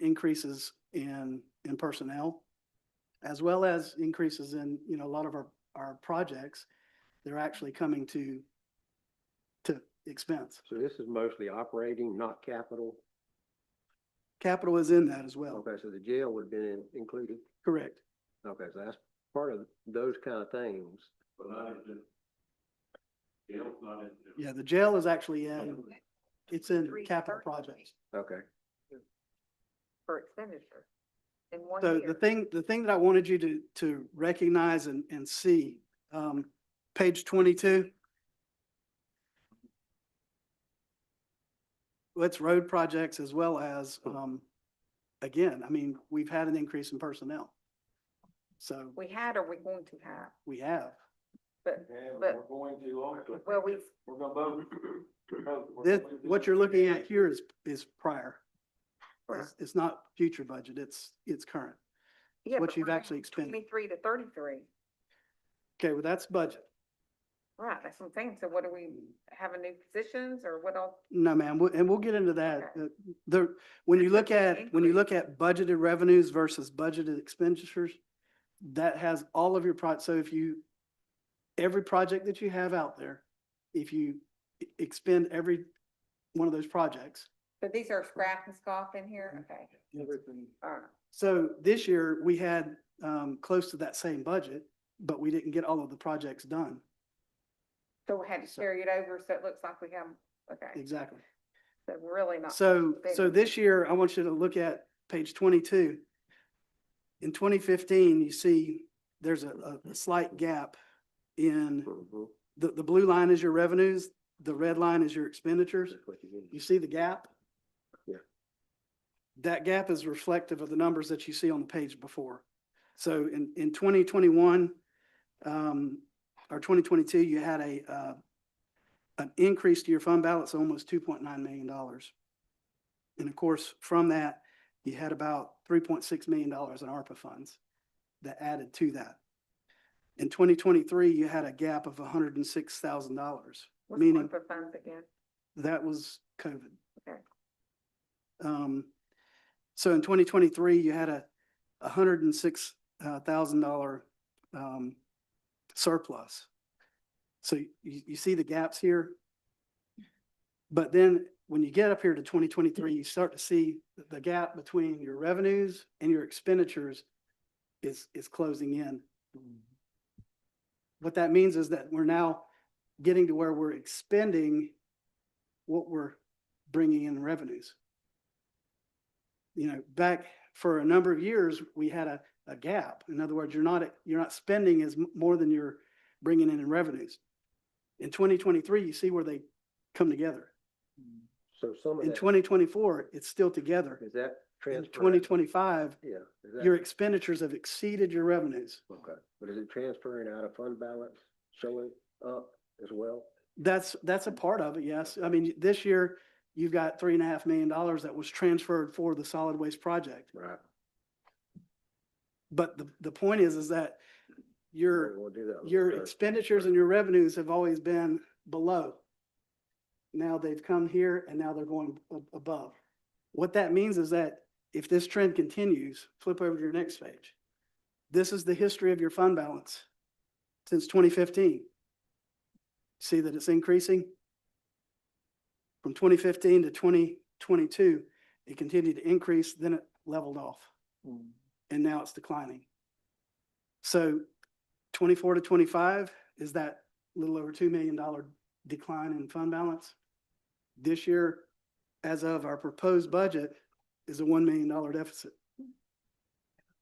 increases in personnel, as well as increases in, you know, a lot of our projects. They're actually coming to expense. So this is mostly operating, not capital. Capital is in that as well. Okay, so the jail would have been included. Correct. Okay, so that's part of those kind of things. But not in, jail's not in. Yeah, the jail is actually in, it's in 330. capital projects. Okay. For expenditure in one So year. the thing that I wanted you to recognize and see, page 22. Well, it's road projects as well as, again, I mean, we've had an increase in personnel. So We had or we going to have, we have. but, And but, we're going to also, well, we, we're gonna vote. This, what you're looking at here is prior. Right. It's not future budget, it's current. yeah. what but you've we're actually going expended. 23 to 33. Okay, well, that's budget. Right, that's what I'm saying. So what do we, having new positions or what else? No, ma'am, and we'll get into that. Okay. When you It's look a big at, when you look at budgeted revenues versus budgeted expenditures, that has all of your so if you, every project that you have out there, if you expend every one of those projects. But these are scrap and scoff in here? Okay. Everything. All right. So this year, we had close to that same budget, but we didn't get all of the projects done. So we had to carry it over, so it looks like we have, okay, Exactly. so we're really not. So spending. this year, I want you to look at page 22. In 2015, you see there's a slight gap in, Mhm. the blue line is your revenues, the red line is your expenditures. That's what you need. You see the gap? Yeah. That gap is reflective of the numbers that you see on the page before. So in 2021, or 2022, you had an increase to your fund balance of almost $2.9 million. And of course, from that, you had about $3.6 million in ARPA funds that added to that. In 2023, you had a gap of $106,000, What's meaning ARPA funds again? that was COVID. Okay. So in 2023, you had a $106,000 surplus. So you see the gaps here. But then when you get up here to 2023, you start to see the gap between your revenues and your expenditures is closing in. What that means is that we're now getting to where we're expending what we're bringing in revenues. You know, back for a number of years, we had a gap. In other words, you're not spending as more than you're bringing in revenues. In 2023, you see where they come together. So some of In that, 2024, it's still together. is that In transferred? 2025, Yeah. Is that- your expenditures have exceeded your revenues. Okay, but is it transferring out of fund balance, showing up as well? That's a part of it, yes. I mean, this year, you've got $3.5 million that was transferred for the solid waste project. Right. But the point is that We'll do that. your expenditures and your revenues have always been below. Now they've come here and now they're going above. What that means is that if this trend continues, flip over to your next page. This is the history of your fund balance since 2015. See that it's increasing? From 2015 to 2022, it continued to increase, then it leveled off. And now it's declining. So 24 to 25 is that little over $2 million decline in fund balance. This year, as of our proposed budget, is a $1 million deficit.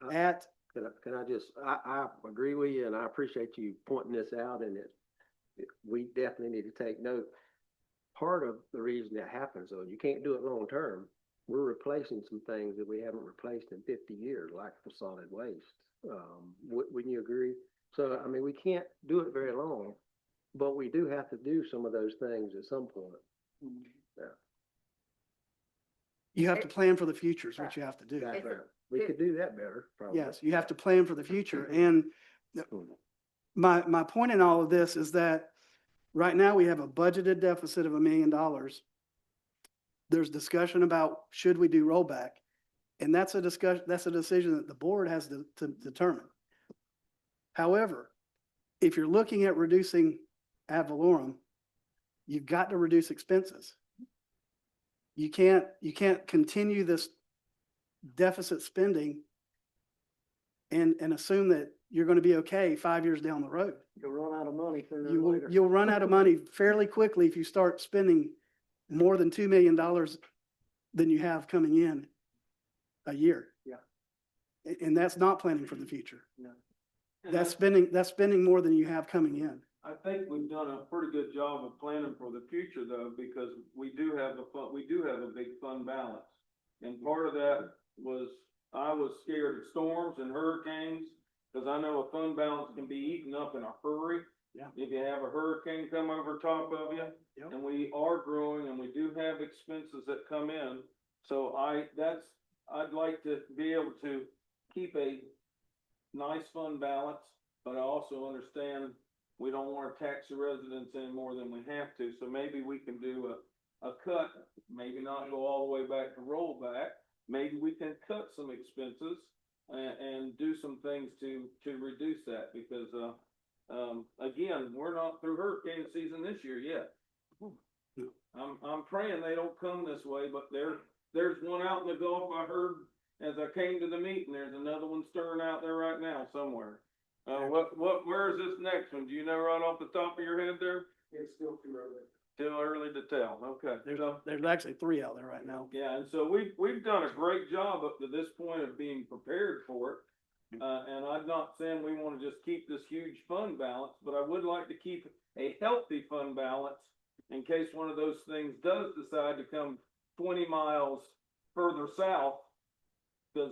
Can I just, I agree with you and I appreciate you pointing this out and we definitely need to take note. Part of the reason that happens though, you can't do it long term. We're replacing some things that we haven't replaced in 50 years, like the solid waste. Wouldn't you agree? So, I mean, we can't do it very long, but we do have to do some of those things at some point. Yeah. You have to plan for the future is what you have to do. That's right. We could do that better, probably. Yes, you have to plan for the future. And my point in all of this is that right now we have a budgeted deficit of $1 million. There's discussion about should we do rollback? And that's a decision that the board has to determine. However, if you're looking at reducing ad valorem, you've got to reduce expenses. You can't continue this deficit spending and assume that you're going to be okay 5 years down the road. You'll run out of money sooner or later. You'll run out of money fairly quickly if you start spending more than $2 million than you have coming in a year. Yeah. And that's not planning for the future. No. That's spending more than you have coming in. I think we've done a pretty good job of planning for the future though, because we do have a big fund balance. And part of that was, I was scared of storms and hurricanes, because I know a fund balance can be eaten up in a hurry. Yeah. If you have a hurricane come over top of you, Yep. and we are growing and we do have expenses that come in. So I'd like to be able to keep a nice fund balance, but I also understand we don't want to tax the residents any more than we have to. So maybe we can do a cut, maybe not go all the way back to rollback. Maybe we can cut some expenses and do some things to reduce that, because again, we're not through hurricane season this year yet. I'm praying they don't come this way, but there's one out in the Gulf I heard as I came to the meeting. There's another one stirring out there right now somewhere. Where is this next one? Do you know right off the top of your head there? It's still too early. Too early to tell. Okay. There's actually 3 out there right now. Yeah, and so we've done a great job up to this point of being prepared for it. And I'm not saying we want to just keep this huge fund balance, but I would like to keep a healthy fund balance in case one of those things does decide to come 20 miles further south. Because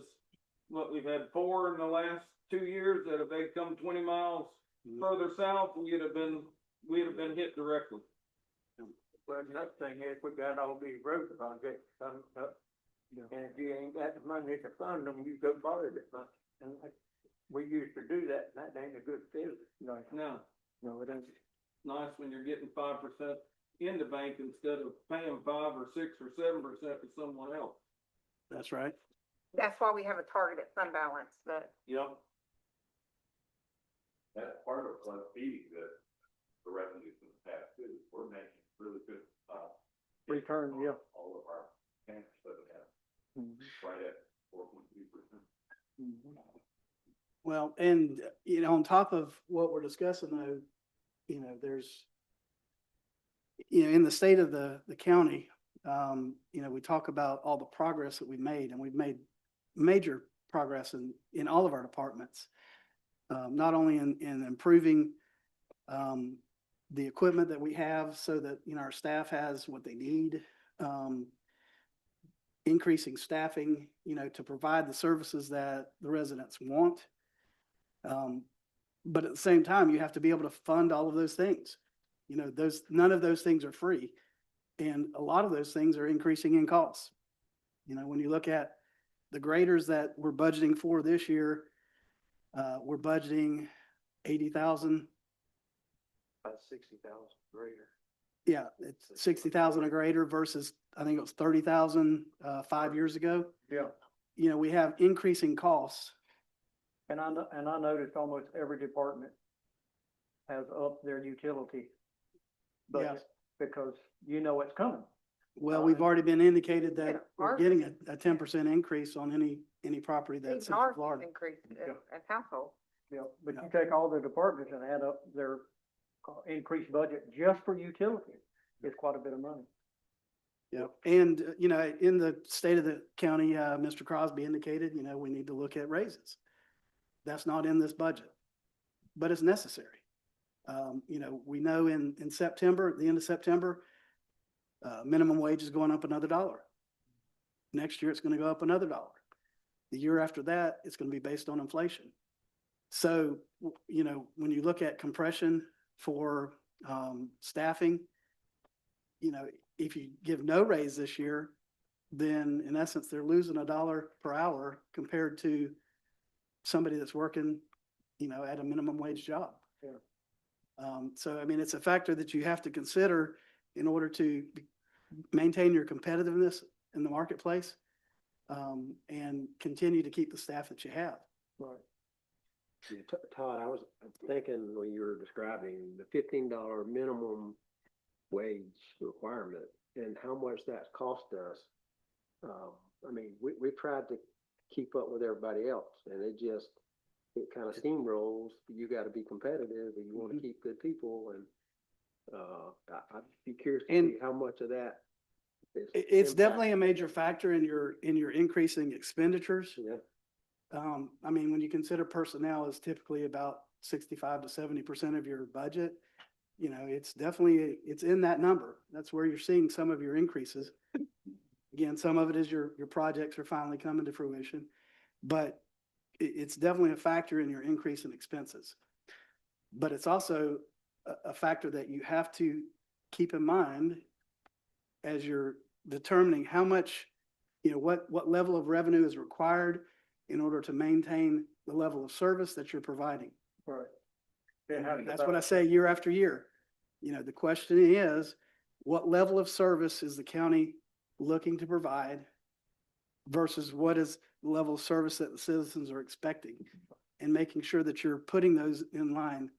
we've had 4 in the last 2 years that if they'd come 20 miles further south, we'd have been hit directly. Well, another thing is, we got all these road projects coming up. And if you ain't got the money to fund them, you go borrow it. And we used to do that, and that ain't a good feeling. No, No, it ain't. nice when you're getting 5% in the bank instead of paying 5 or 6 or 7% to someone else. That's right. That's why we have a targeted fund balance, but Yep. That's part of what's feeding the revenues in the past too. We're making really good, Return, yeah. all of our camps that we have, right at 4.2%. Well, and, on top of what we're discussing though, there's, in the state of the county, we talk about all the progress that we've made, and we've made major progress in all of our departments. Not only in improving, the equipment that we have so that, our staff has what they need, increasing staffing, to provide the services that the residents want. But at the same time, you have to be able to fund all of those things. None of those things are free. And a lot of those things are increasing in costs. When you look at the graders that we're budgeting for this year, we're budgeting 80,000. About 60,000 greater. Yeah, it's 60,000 a grader versus, I think it was 30,000, 5 years ago. Yeah. We have increasing costs. And I noticed almost every department has upped their utility budget, Yes. because it's coming. Well, we've already been indicated Yeah, that we're ours getting a 10% increase on any property that's Even Central ours Florida. increased Yeah. as household. Yeah, but Yeah. you take all the departments and add up their increased budget just for utilities, it's quite a bit of money. Yeah, and, you know, in the state of the county, Mr. Crosby indicated, you know, we need to look at raises. That's not in this budget, but it's necessary. You know, we know in September, at the end of September, minimum wage is going up another $1. Next year, it's gonna go up another $1. The year after that, it's gonna be based on inflation. So, you know, when you look at compression for, staffing, you know, if you give no raise this year, then in essence, they're losing $1 per hour compared to somebody that's working, you know, at a minimum wage job. Yeah. So, I mean, it's a factor that you have to consider in order to maintain your competitiveness in the marketplace, and continue to keep the staff that you have. Right. Yeah, Todd, I was thinking when you were describing the $15 minimum wage requirement and how much that's cost us. I mean, we've tried to keep up with everybody else and it kind of steamrolls. You got to be competitive and you want to keep good people, and I'd be curious to And- see how much of that is. It's impact. definitely a major factor in your increasing expenditures. Yeah. I mean, when you consider personnel is typically about 65 to 70% of your budget, you know, it's in that number. That's where you're seeing some of your increases. Again, some of it is your projects are finally coming to fruition, but it's definitely a factor in your increase in expenses. But it's also a factor that you have to keep in mind as you're determining how much, you know, what level of revenue is required in order to maintain the level of service that you're providing. Right. That's what I say year after year. You know, the question is, what level of service is the county looking to provide versus what is the level of service that the citizens are expecting? And making sure that you're putting those in line.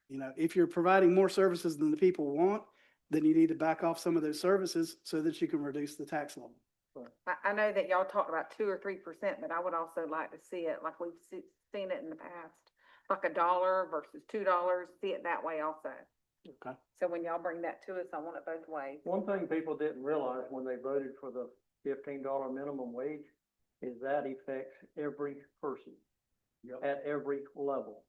You know, if you're providing more services than the people want, then you need to back off some of those services so that you can reduce the tax level. I know that y'all talked about 2 or 3%, but I would also like to see it like we've seen it in the past, like $1 versus $2, see it that way also. Okay. So when y'all bring that to us, I want it both ways. One thing people didn't realize when they voted for the $15 minimum wage is that affects every person at every level.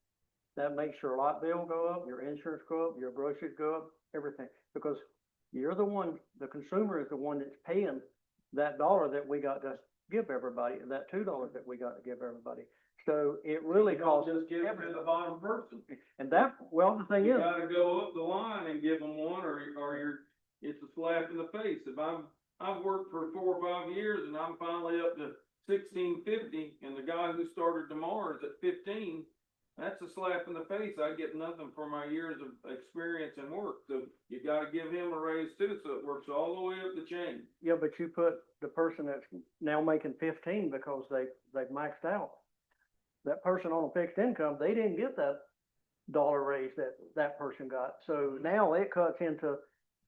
That makes your light bill go up, your insurance go up, your groceries go up, everything. Because you're the one, the consumer is the one that's paying that $1 that we got to give everybody, and that $2 that we got to give everybody. So it really You don't costs just give it to everybody. the bottom person. And that, well, the thing You is, gotta go up the line and give them one, or it's a slap in the face. If I've worked for 4 or 5 years and I'm finally up to $16.50, and the guy who started tomorrow is at 15, that's a slap in the face. I get nothing for my years of experience and work. So you gotta give him a raise too, so it works all the way up the chain. yeah, but you put the person that's now making 15 because they've maxed out. That person on a fixed income, they didn't get that $1 raise that person got. So now it cuts into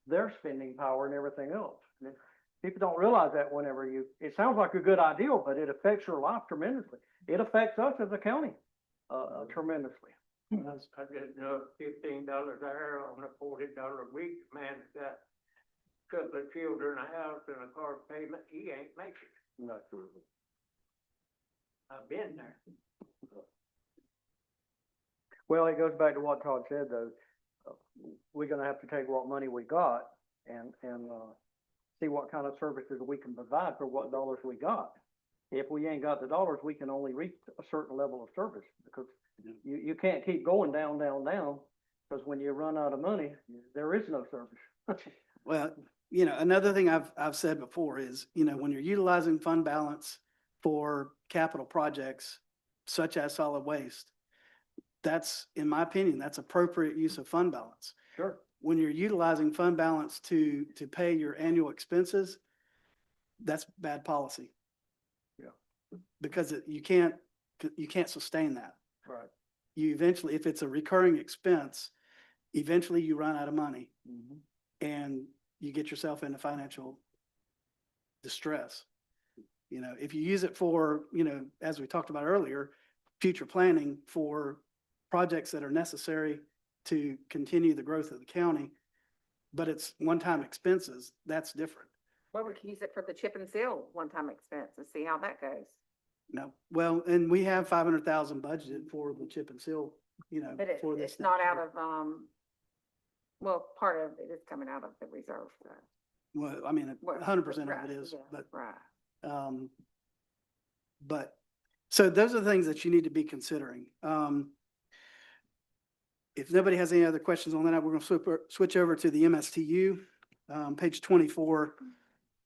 their spending power and everything else. And people don't realize that whenever it sounds like a good idea, but it affects your life tremendously. It affects us as a county, tremendously. I didn't know $15 an hour on a $40 a week, man's got a couple of children, a house and a car payment, he ain't making it. No. I've been there. Well, it goes back to what Todd said, though. We're gonna have to take what money we got and see what kind of services we can provide for what dollars we got. If we ain't got the dollars, we can only reach a certain level of service, because you can't keep going down, because when you run out of money, there is no service. Well, you know, another thing I've said before is, you know, when you're utilizing fund balance for capital projects such as solid waste, that's, in my opinion, that's appropriate use of fund balance. Sure. When you're utilizing fund balance to pay your annual expenses, that's bad policy. Yeah. Because you can't sustain that. Right. You eventually, if it's a recurring expense, eventually you run out of money. Mhm. And you get yourself into financial distress. You know, if you use it for, you know, as we talked about earlier, future planning for projects that are necessary to continue the growth of the county, but it's one-time expenses, that's different. Well, we can use it for the chip and seal one-time expense and see how that goes. No, well, and we have 500,000 budgeted for the chip and seal, you know, But for this. it's not next out year. of, well, part of it is coming out of the reserve, so. Well, I mean, Well, 100% of right, it is, yeah, but, right. but, so those are the things that you need to be considering. If nobody has any other questions on that, we're gonna switch over to the MSTU, page 24.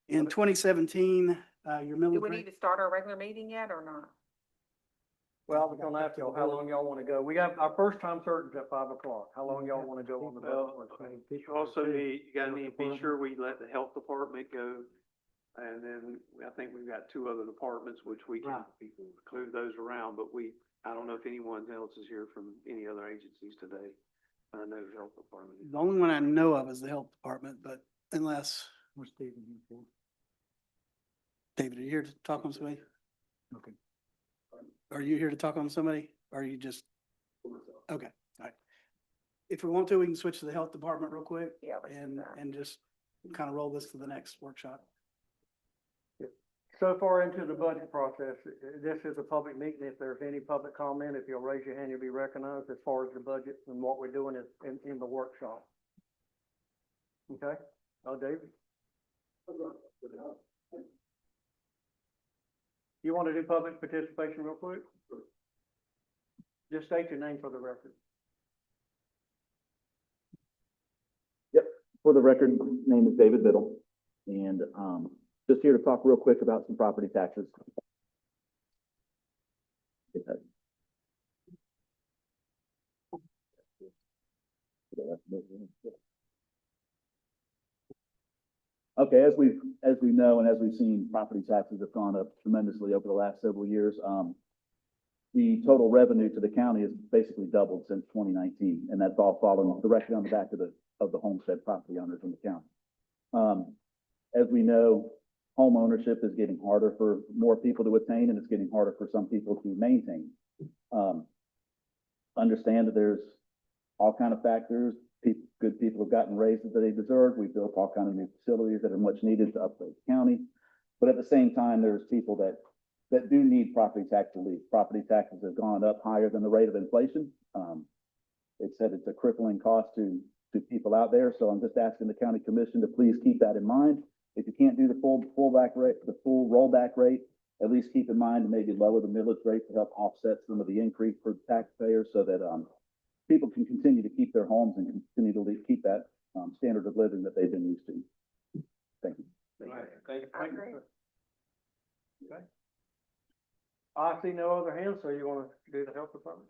In 2017, your Do millage we need rate, to start our regular meeting yet or not? Well, I was gonna ask y'all, how long y'all wanna go? We got, our first time certain's at 5 o'clock. How long y'all wanna go on the budget Well, workshop? you also need, you gotta need to be sure we let the health department go. And then I think we've got two other departments which we can include those around, but I don't know if anyone else is here from any other agencies today. I know the health department. is. the only one I know of is the health department, but unless, What's Stephen here for? David, are you here to talk on somebody? Okay. Are you here to talk on somebody? Or are you just? Okay, all right. If we want to, we can switch to the health department real quick Yeah. let's do and, that. and just kind of roll this to the next workshop. So far into the budget process, this is a public meeting. If there's any public comment, if you'll raise your hand, you'll be recognized as far as the budget and what we're doing in the workshop. Okay? Oh, David? You want to do public participation real quick? Just state your name for the record. For the record, name is David Biddle, and just here to talk real quick about some property taxes. Okay, as we know and as we've seen, property taxes have gone up tremendously over the last several years. The total revenue to the county has basically doubled since 2019, and that's all falling directly on the back of the homestead property owners in the county. As we know, home ownership is getting harder for more people to attain, and it's getting harder for some people to maintain. Understand that there's all kind of factors. Good people have gotten raises that they deserve. We built all kind of new facilities that are much needed to upgrade the county. But at the same time, there's people that do need property tax relief. Property taxes have gone up higher than the rate of inflation. It said it's a crippling cost to people out there. So I'm just asking the county commission to please keep that in mind. If you can't do the full rollback rate, at least keep in mind to maybe lower the millage rate to help offset some of the increase for taxpayers so that people can continue to keep their homes and continue to keep that standard of living that they've been used to. Thank you. Thank you. I agree. Okay. I see no other hands, so you want to do the health department?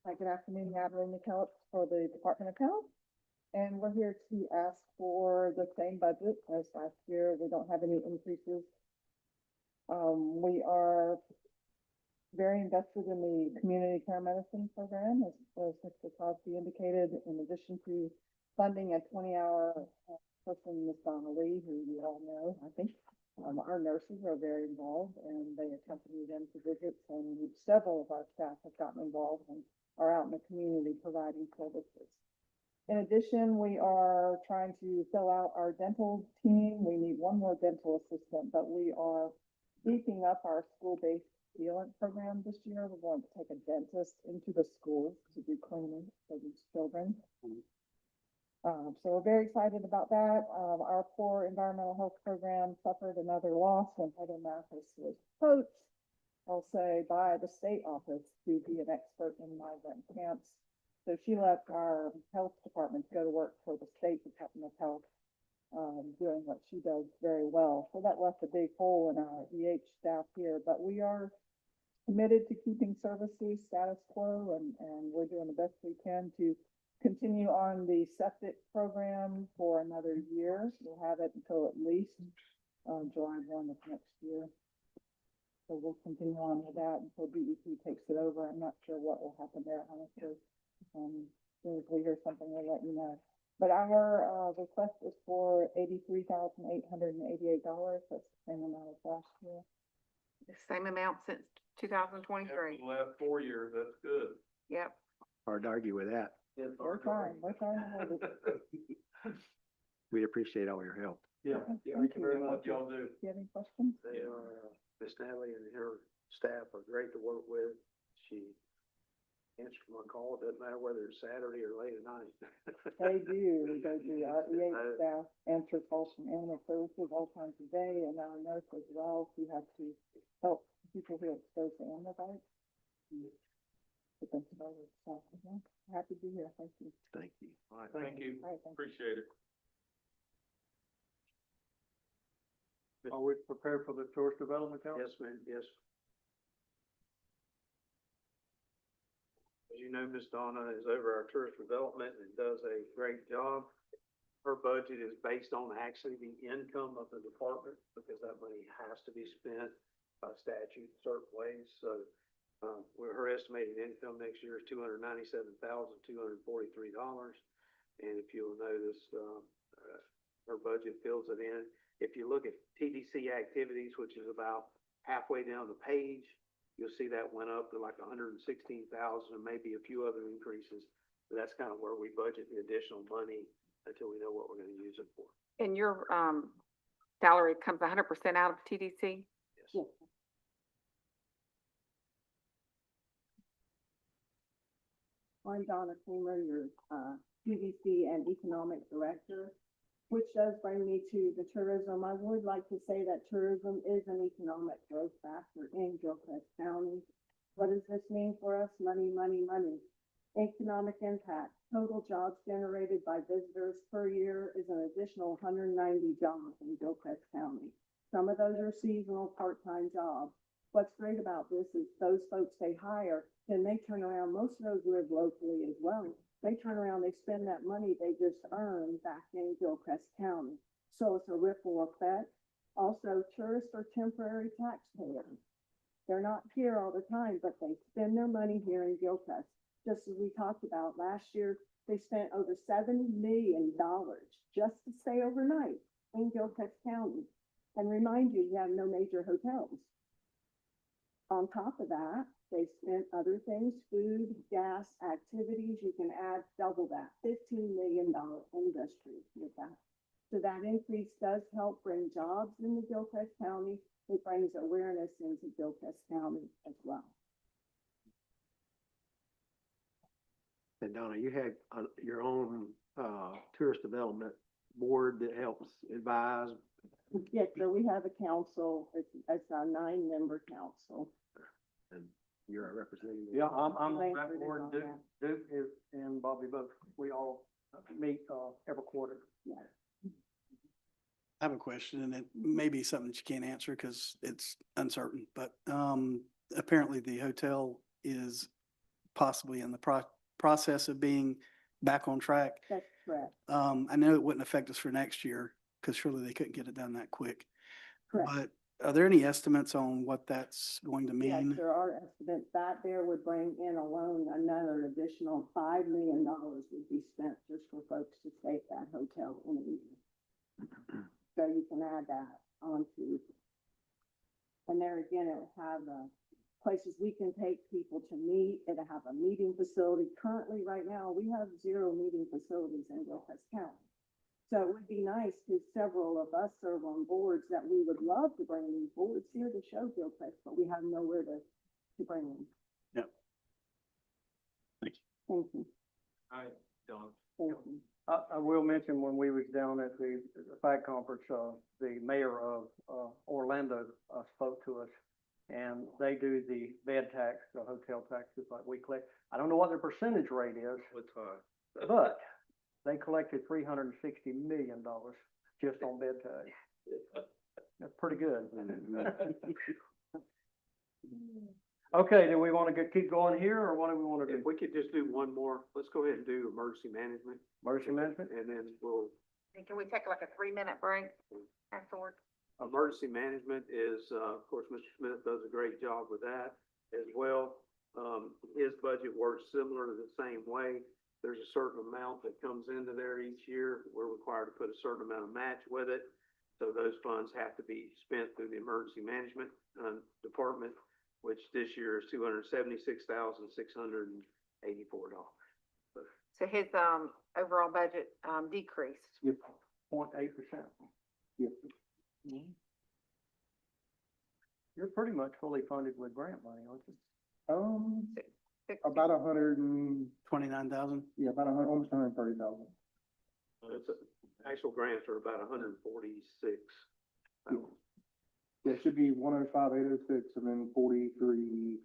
Hi, good afternoon, Madeline McKellips for the Department of Health. And we're here to ask for the same budget as last year. We don't have any increases. We are very invested in the community care medicine program, as Mr. Crosby indicated, in addition to funding a 20-hour person, Ms. Donna Lee, who you all know, I think. Our nurses are very involved and they accompany them to visits, and several of our staff have gotten involved and are out in the community providing services. In addition, we are trying to fill out our dental team. We need one more dental assistant, but we are beefing up our school-based sealant program this year. We're going to take a dentist into the schools to do cleaning for these children. So we're very excited about that. Our poor environmental health program suffered another loss when Heather Mathis was poached, I'll say, by the state office to be an expert in migrant camps. So she left our health department to go to work for the state Department of Health, doing what she does very well. So that left a big hole in our EH staff here, but we are committed to keeping services status quo, and we're doing the best we can to continue on the septic program for another year. We'll have it until at least July 1 of next year. So we'll continue on with that until BEP takes it over. I'm not sure what will happen there, honestly. soon as we hear something, we'll let you know. But our, request is for $83,888. That's the same amount as last year. The same amount since two thousand For twenty-three. the last 4 years, that's good. Yep. Hard to argue with that. We're trying to hold it. We appreciate all your help. Yeah, Okay, thank you very you. much, y'all do. Do you have any questions? They are, Miss Natalie and her staff are great to work with. She answers my call, it doesn't matter whether it's Saturday or late at night. They do. Our EA staff answer calls from animal services all times of day, and our nurse as well, who has to help people who are exposed to animal bites. Put them together, so, happy to be here, thank you. Thank you. All right, thank you. All right, thank you. Appreciate it. Are we prepared for the tourist development council? Yes, ma'am, yes. As you know, Miss Donna is over our tourist development and does a great job. Her budget is based on actually the income of the department, because that money has to be spent by statute certain ways, so. Where her estimated income next year is $297,243. And if you'll notice, her budget fills it in. If you look at TDC activities, which is about halfway down the page, you'll see that went up to like 116,000 and maybe a few other increases. But that's kind of where we budget the additional money until we know what we're going to use it for. And your, salary comes 100% out of TDC? Yes. Yes. I'm Donna Creamer, your PVC and Economic Director, which does bring me to the tourism. I would like to say that tourism is an economic growth factor in Gilchrist County. What does this mean for us? Money, money, money. Economic impact, total jobs generated by visitors per year is an additional 190 jobs in Gilchrist County. Some of those are seasonal, part-time jobs. What's great about this is those folks they hire, then they turn around, most of those live locally as well. They turn around, they spend that money they just earned back in Gilchrist County. So it's a ripple effect. Also, tourists are temporary taxpayers. They're not here all the time, but they spend their money here in Gilchrist. Just as we talked about last year, they spent over $7 million just to stay overnight in Gilchrist County. And remind you, you have no major hotels. On top of that, they spent other things, food, gas, activities. You can add double that, $15 million industry with that. So that increase does help bring jobs into Gilchrist County. It brings awareness into Gilchrist County as well. And Donna, you had your own tourist development board that helps advise. Yes, so we have a council. It's a 9-member council. And you're a representative. Yeah, I'm on Thanks that for the board. comment. Duke is, and Bobby both. We all meet, every quarter. Yes. I have a question, and it may be something that you can't answer because it's uncertain, but apparently the hotel is possibly in the process of being back on track. That's correct. I know it wouldn't affect us for next year because surely they couldn't get it done that quick. Correct. But are there any estimates on what that's going to Yes, mean? there are estimates. That there would bring in alone another additional $5 million would be spent just for folks to stay at that hotel in the evening. So you can add that onto. And there again, it will have places we can take people to meet. It'll have a meeting facility. Currently, right now, we have 0 meeting facilities in Gilchrist County. So it would be nice because several of us serve on boards that we would love to bring these boards here to show Gilchrist, but we have nowhere to bring them. Yep. Thank you. Thank you. All right, Don. Thank you. I will mention when we was down at the FAC conference, the mayor of, Orlando, spoke to us. And they do the bed tax, the hotel taxes like we collect. I don't know what their percentage rate is, but they collected $360 million just on bed tax. That's pretty good. Okay, do we want to keep going here, or what do we want to do? If we could just do one more, let's go ahead and do emergency management. Emergency management? And then we'll, And can we take like a 3-minute break afterwards? emergency management is, of course, Mr. Smith does a great job with that as well. His budget works similar to the same way. there's a certain amount that comes into there each year. We're required to put a certain amount of match with it. So those funds have to be spent through the emergency management, department, which this year is $276,684. So his, overall budget, decreased. Yep, 0.8%. Yep. You're pretty much fully funded with grant money, aren't you? 60. About 29,000. yeah, almost 130,000. Actual grants are about 146. Yeah, it should be 105,806 and then 43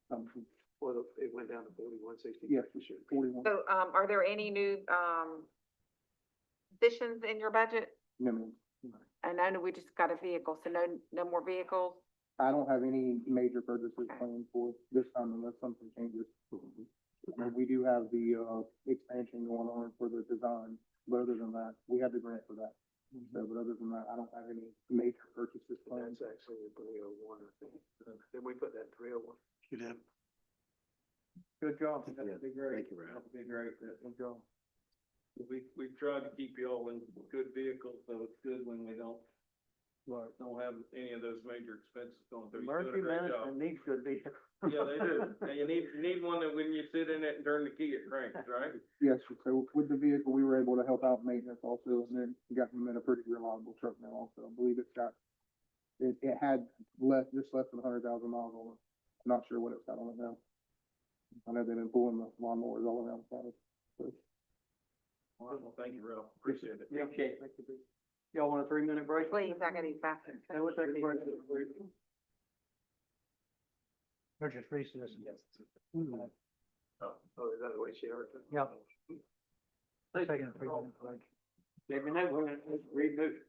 something. Well, it went down to 4160. Yes, it should, 41. So, are there any new, positions in your budget? No, ma'am. And I know we just got a vehicle, so no more vehicles. I don't have any major purchases planned for this time unless something changes. And we do have the, expansion going on for the design, but other than that, we had the grant for that. So, but other than that, I don't have any major purchases planned. That's actually a 301, I think. Then we put that 301. You did. Good job. Yeah, That'd be great. thank you, Ralph. That'd be great. Good job. We've tried to keep you all in good vehicles, so it's good when we don't have any of those major expenses going through. You're doing a Emergency great job. management needs good vehicle. Yeah, they do. And you need one that when you sit in it and turn the key, it cranks, right? Yes, so with the vehicle, we were able to help out maintenance also, and then got them in a pretty reliable truck now also. I believe it had just less than 100,000 miles on it. Not sure what it's got on it now. I know they've been pulling the lawnmowers all around the county. So, Well, thank you, Ralph. Appreciate it. okay. Y'all want a 3-minute break? Please, I gotta use bathroom. Okay, we'll take a break. Or just recess. Oh, is that the way she heard it? Yep. Taking a 3-minute break. Let me know when it's removed.